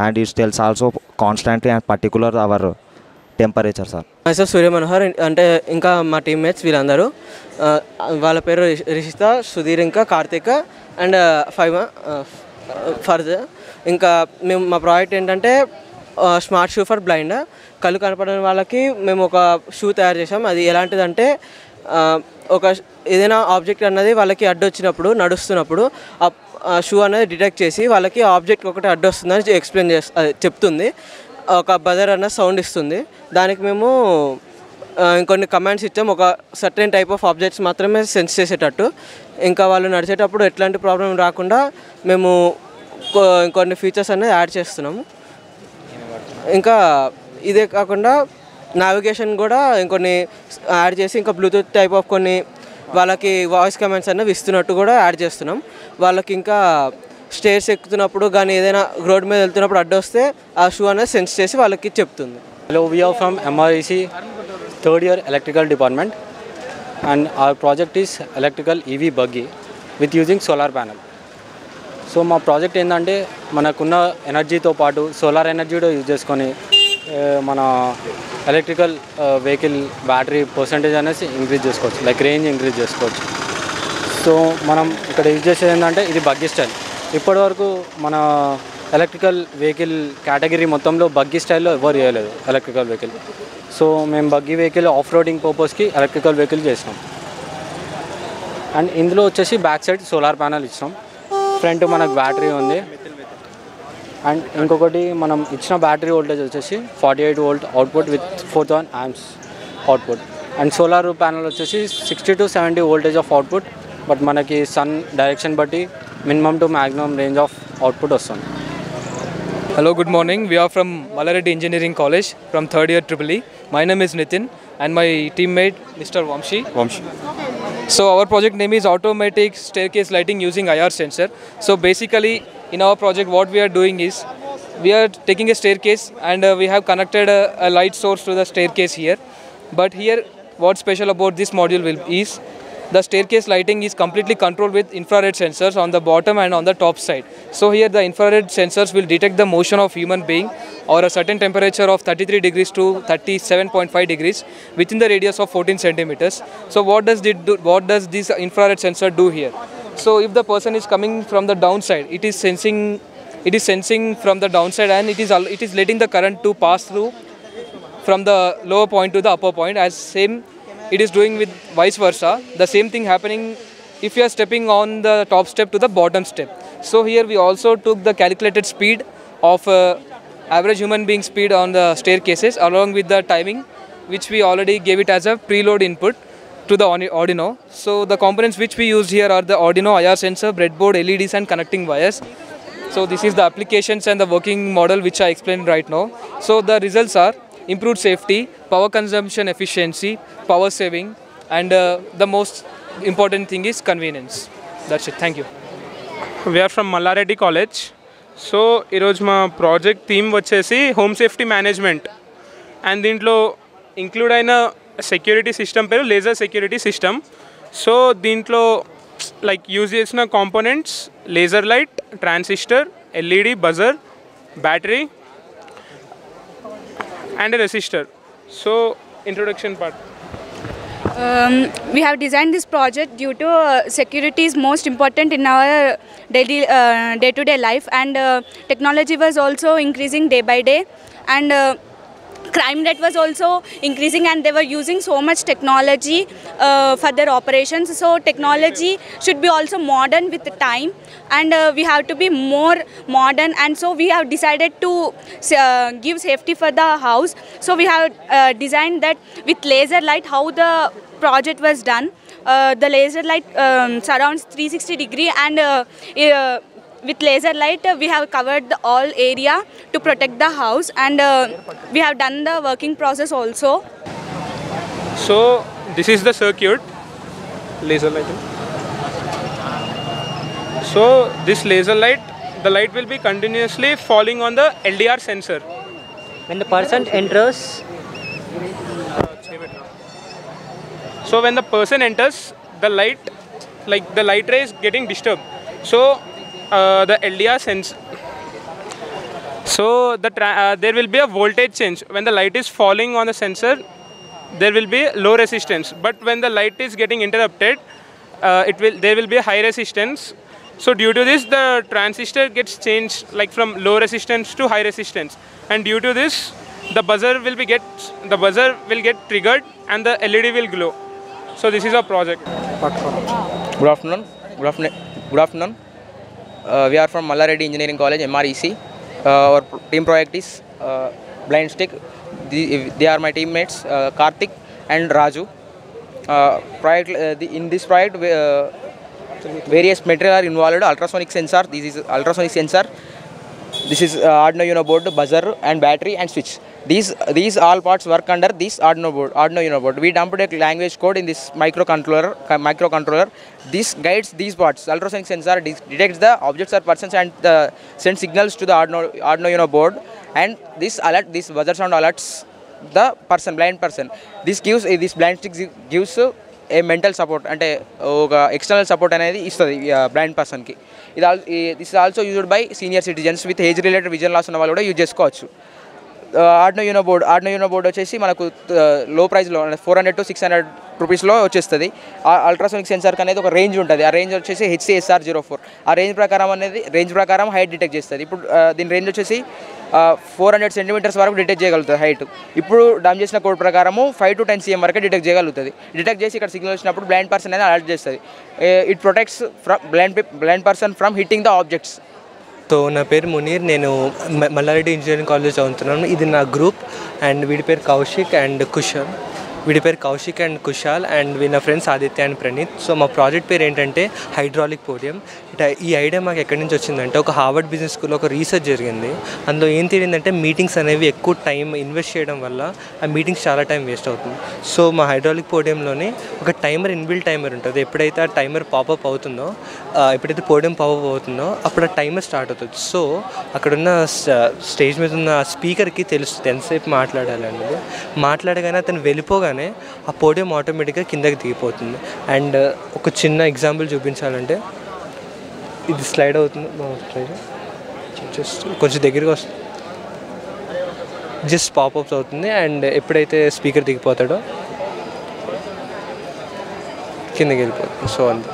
and it tells also constantly and particular our temperatures are. myself Surya Manohar, అంటే ఇంకా మా teammates వీళ్ళందరూ వాళ్ళ పేరు రిషిత, సుధీర్, ఇంకా Karthik and further. ఇంకా మేము మా ప్రాజెక్ట్ ఏంటంటే స్మార్ట్ షూ ఫర్ బ్లైండ్, కళ్ళు కనపడని వాళ్ళకి మేము ఒక షూ తయారు చేసాం. అది ఎలాంటిదంటే ఏదైనా ఆబ్జెక్ట్ అన్నది వాళ్ళకి అడ్డొచ్చినప్పుడు నడుస్తున్నప్పుడు ఆ షూ అనేది డిటెక్ట్ చేసి వాళ్ళకి ఆబ్జెక్ట్ ఒకటి అడ్డొస్తుందని చెప్తుంది. ఒక బజర్ అన్న సౌండ్ ఇస్తుంది. దానికి మేము ఇంకొన్ని కమాండ్స్ ఇచ్చాం, ఒక సర్టెన్ టైప్ ఆఫ్ ఆబ్జెక్ట్స్ మాత్రమే సెన్స్ చేసేటట్టు. ఇంకా వాళ్ళు నడిచేటప్పుడు ఎట్లాంటి ప్రాబ్లం రాకుండా మేము ఇంకొన్ని ఫీచర్స్ అనేది యాడ్ చేస్తున్నాము. ఇంకా ఇదే కాకుండా నావిగేషన్ కూడా ఇంకొన్ని యాడ్ చేసి ఇంకా బ్లూటూత్ టైప్ ఆఫ్ కొన్ని వాళ్ళకి వాయిస్ కమాండ్స్ అనేవి ఇస్తున్నట్టు కూడా యాడ్ చేస్తున్నాం. వాళ్ళకి ఇంకా స్టేర్స్ ఎక్కుతున్నప్పుడు కానీ ఏదైనా రోడ్ మీద వెళ్తున్నప్పుడు అడ్డు వస్తే ఆ షూ అనేది సెన్స్ చేసి వాళ్ళకి చెప్తుంది. Hello, we are from MREC third year electrical department and our project is electrical EV buggy with using solar panel. So మా ప్రాజెక్ట్ ఏంటంటే మనకున్న ఎనర్జీతో పాటు సోలార్ ఎనర్జీ కూడా యూజ్ చేసుకొని మన ఎలక్ట్రికల్ వెహికల్ బ్యాటరీ పర్సంటేజ్ అనేసి ఇంక్రీజ్ చేసుకోవచ్చు, లైక్ రేంజ్ ఇంక్రీజ్ చేసుకోవచ్చు. సో మనం ఇక్కడ యూజ్ చేసేది ఏంటంటే ఇది బగ్గీ స్టైల్. ఇప్పటివరకు మన ఎలక్ట్రికల్ వెహికల్ కేటగిరీ మొత్తంలో బగ్గీ స్టైల్లో ఎవరు చేయలేదు ఎలక్ట్రికల్ వెహికల్. సో మేము బగ్గీ వెహికల్ ఆఫ్ రోడింగ్ పర్పస్కి ఎలక్ట్రికల్ వెహికల్ చేసినాం. అండ్ ఇందులో వచ్చేసి బ్యాక్ సైడ్ సోలార్ ప్యానల్ ఇచ్చినాం, ఫ్రంట్ మనకు బ్యాటరీ ఉంది. అండ్ ఇంకొకటి మనం ఇచ్చిన బ్యాటరీ వోల్టేజ్ వచ్చేసి 48 volt output with 4000 amps output. And solar panel వచ్చేసి 60 to 70 voltage of output. But మనకి సన్ డైరెక్షన్ బట్టి minimum to maximum range of output వస్తుంది. Hello, good morning. We are from Malareddy Engineering College from 3rd year EEE. My name is Nitin and my teammate Mr. Vamshi. So our project name is automatic staircase lighting using IR sensor. So basically in our project what we are doing is we are taking a staircase and we have connected a light source to the staircase here. But here what's special about this module is the staircase lighting is completely controlled with infrared sensors on the bottom and on the top side. So here the infrared sensors will detect the motion of human being or a certain temperature of 33 degrees to 37.5 degrees within the radius of 14 centimeters. So what does this infrared sensor do here? So if the person is coming from the downside, it is sensing from the downside and it is letting the current to pass through from the lower point to the upper point, as same it is doing with vice versa. The same thing happening if you are stepping on the top step to the bottom step. So here we also took the calculated speed of average human being speed on the staircases along with the timing, which we already gave it as a preload input to the Arduino. So the components which we used here are the Arduino IR sensor, breadboard, LEDs and connecting wires. So this is the applications and the working model which I explained right now. So the results are improved safety, power consumption efficiency, power saving, and the most important thing is convenience. That's it. Thank you. We are from Malareddy College. So ఈరోజు మా project theme వచ్చేసి home safety management and దీంట్లో include అయిన security system పేరు laser security system. So దీంట్లో like use చేసిన components laser light, transistor, LED, buzzer, battery and a resistor. So introduction part. We have designed this project due to security is most important in our daily day-to-day life, and technology was also increasing day by day, and crime rate was also increasing, and they were using so much technology for their operations. So technology should be also modern with the time, and we have to be more modern, and so we have decided to give safety for the house. So we have designed that with laser light. How the project was done, the laser light surrounds 360 degree, and with laser light we have covered the all area to protect the house, and we have done the working process also. So this is the circuit, laser lighting. So this laser light, the light will be continuously falling on the LDR sensor. When the person enters, so when the person enters, the light, like the light ray is getting disturbed. So the LDR sense. So there will be a voltage change when the light is falling on the sensor. There will be low resistance, but when the light is getting interrupted, there will be a high resistance. So due to this, the transistor gets changed like from low resistance to high resistance, and due to this, the buzzer will get triggered and the LED will glow. So this is our project. Good afternoon. We are from Malareddy Engineering College, MREC. Our team project is Blind Stick. They are my teammates, Karthik and Raju. In this project, various material are involved. Ultrasonic sensor. This is ultrasonic sensor. This is Arduino Uno board, buzzer and battery and switch. These all parts work under this Arduino Uno board. We dumped a language code in this microcontroller. This guides these parts. Ultrasonic sensor detects the objects or persons and sends signals to the Arduino Uno board. And this buzzer sound alerts the blind person. This blind stick gives a mental support అంటే ఒక external support అనేది ఇస్తుంది blind పర్సన్కి. This is also used by senior citizens with age related vision loss ఉన్న వాళ్ళు కూడా use చేసుకోవచ్చు. Arduino board వచ్చేసి మనకు లో ప్రైస్లో 400 to 600 రూపీస్లో వచ్చేస్తుంది. అల్ట్రాసోనిక్ సెన్సార్కి అనేది ఒక రేంజ్ ఉంటుంది. ఆ రేంజ్ వచ్చేసి HCSR04. ఆ రేంజ్ ప్రకారం హైట్ డిటెక్ట్ చేస్తుంది. ఇప్పుడు దీని రేంజ్ వచ్చేసి 400 సెంటీమీటర్స్ వరకు డిటెక్ట్ చేయగలుగుతుంది హైట్. ఇప్పుడు డమ్ చేసిన కోడ్ ప్రకారము 5 to 10 cm వరకు డిటెక్ట్ చేయగలుగుతుంది. డిటెక్ట్ చేసి ఇక్కడ సిగ్నల్ వచ్చినప్పుడు బ్లైండ్ పర్సన్ అనేది అలర్ట్ చేస్తుంది. It protects from blind person from hitting the objects. So నా పేరు మునీర్, నేను మల్లారెడ్డి ఇంజనీరింగ్ కాలేజ్ చదువుతున్నాను. ఇది నా గ్రూప్ అండ్ వీడి పేరు కౌశిక్ అండ్ కుషాల్ అండ్ వీళ్ళ friends Aditya and Praneeth. So మా ప్రాజెక్ట్ పేరు ఏంటంటే హైడ్రాలిక్ పోడియం. ఈ ఐడియా మాకు ఎక్కడి నుంచి వచ్చిందంటే ఒక హార్వర్డ్ బిజినెస్ స్కూల్లో ఒక రీసెర్చ్ జరిగింది. అందులో ఏం తెలియదంటే మీటింగ్స్ అనేవి ఎక్కువ టైం ఇన్వెస్ట్ చేయడం వల్ల ఆ మీటింగ్స్ చాలా టైం వేస్ట్ అవుతుంది. సో మా హైడ్రాలిక్ పోడియంలోనే ఒక ఇన్బిల్ట్ టైమర్ ఉంటుంది. ఎప్పుడైతే ఆ టైమర్ పాపప్ అవుతుందో, ఎప్పుడైతే పోడియం పాపప్ అవుతుందో అప్పుడు ఆ టైమర్ స్టార్ట్ అవుతుంది. సో అక్కడున్న స్టేజ్ మీద ఉన్న స్పీకర్కి తెలుస్తుంది ఎంతసేపు మాట్లాడాలి అనేది. మాట్లాడగానే అతను వెళ్ళిపోగానే ఆ పోడియం ఆటోమేటిక్గా కిందకి దిగిపోతుంది. అండ్ ఒక చిన్న ఎగ్జాంపుల్ చూపించాలంటే ఇది స్లైడ్ అవుతుంది, జస్ట్ కొంచెం దగ్గరికి వస్తుంది, జస్ట్ పాపప్స్ అవుతుంది. అండ్ ఎప్పుడైతే స్పీకర్ దిగిపోతాడో కిందకి వెళ్ళిపోతుంది. సో అంతే.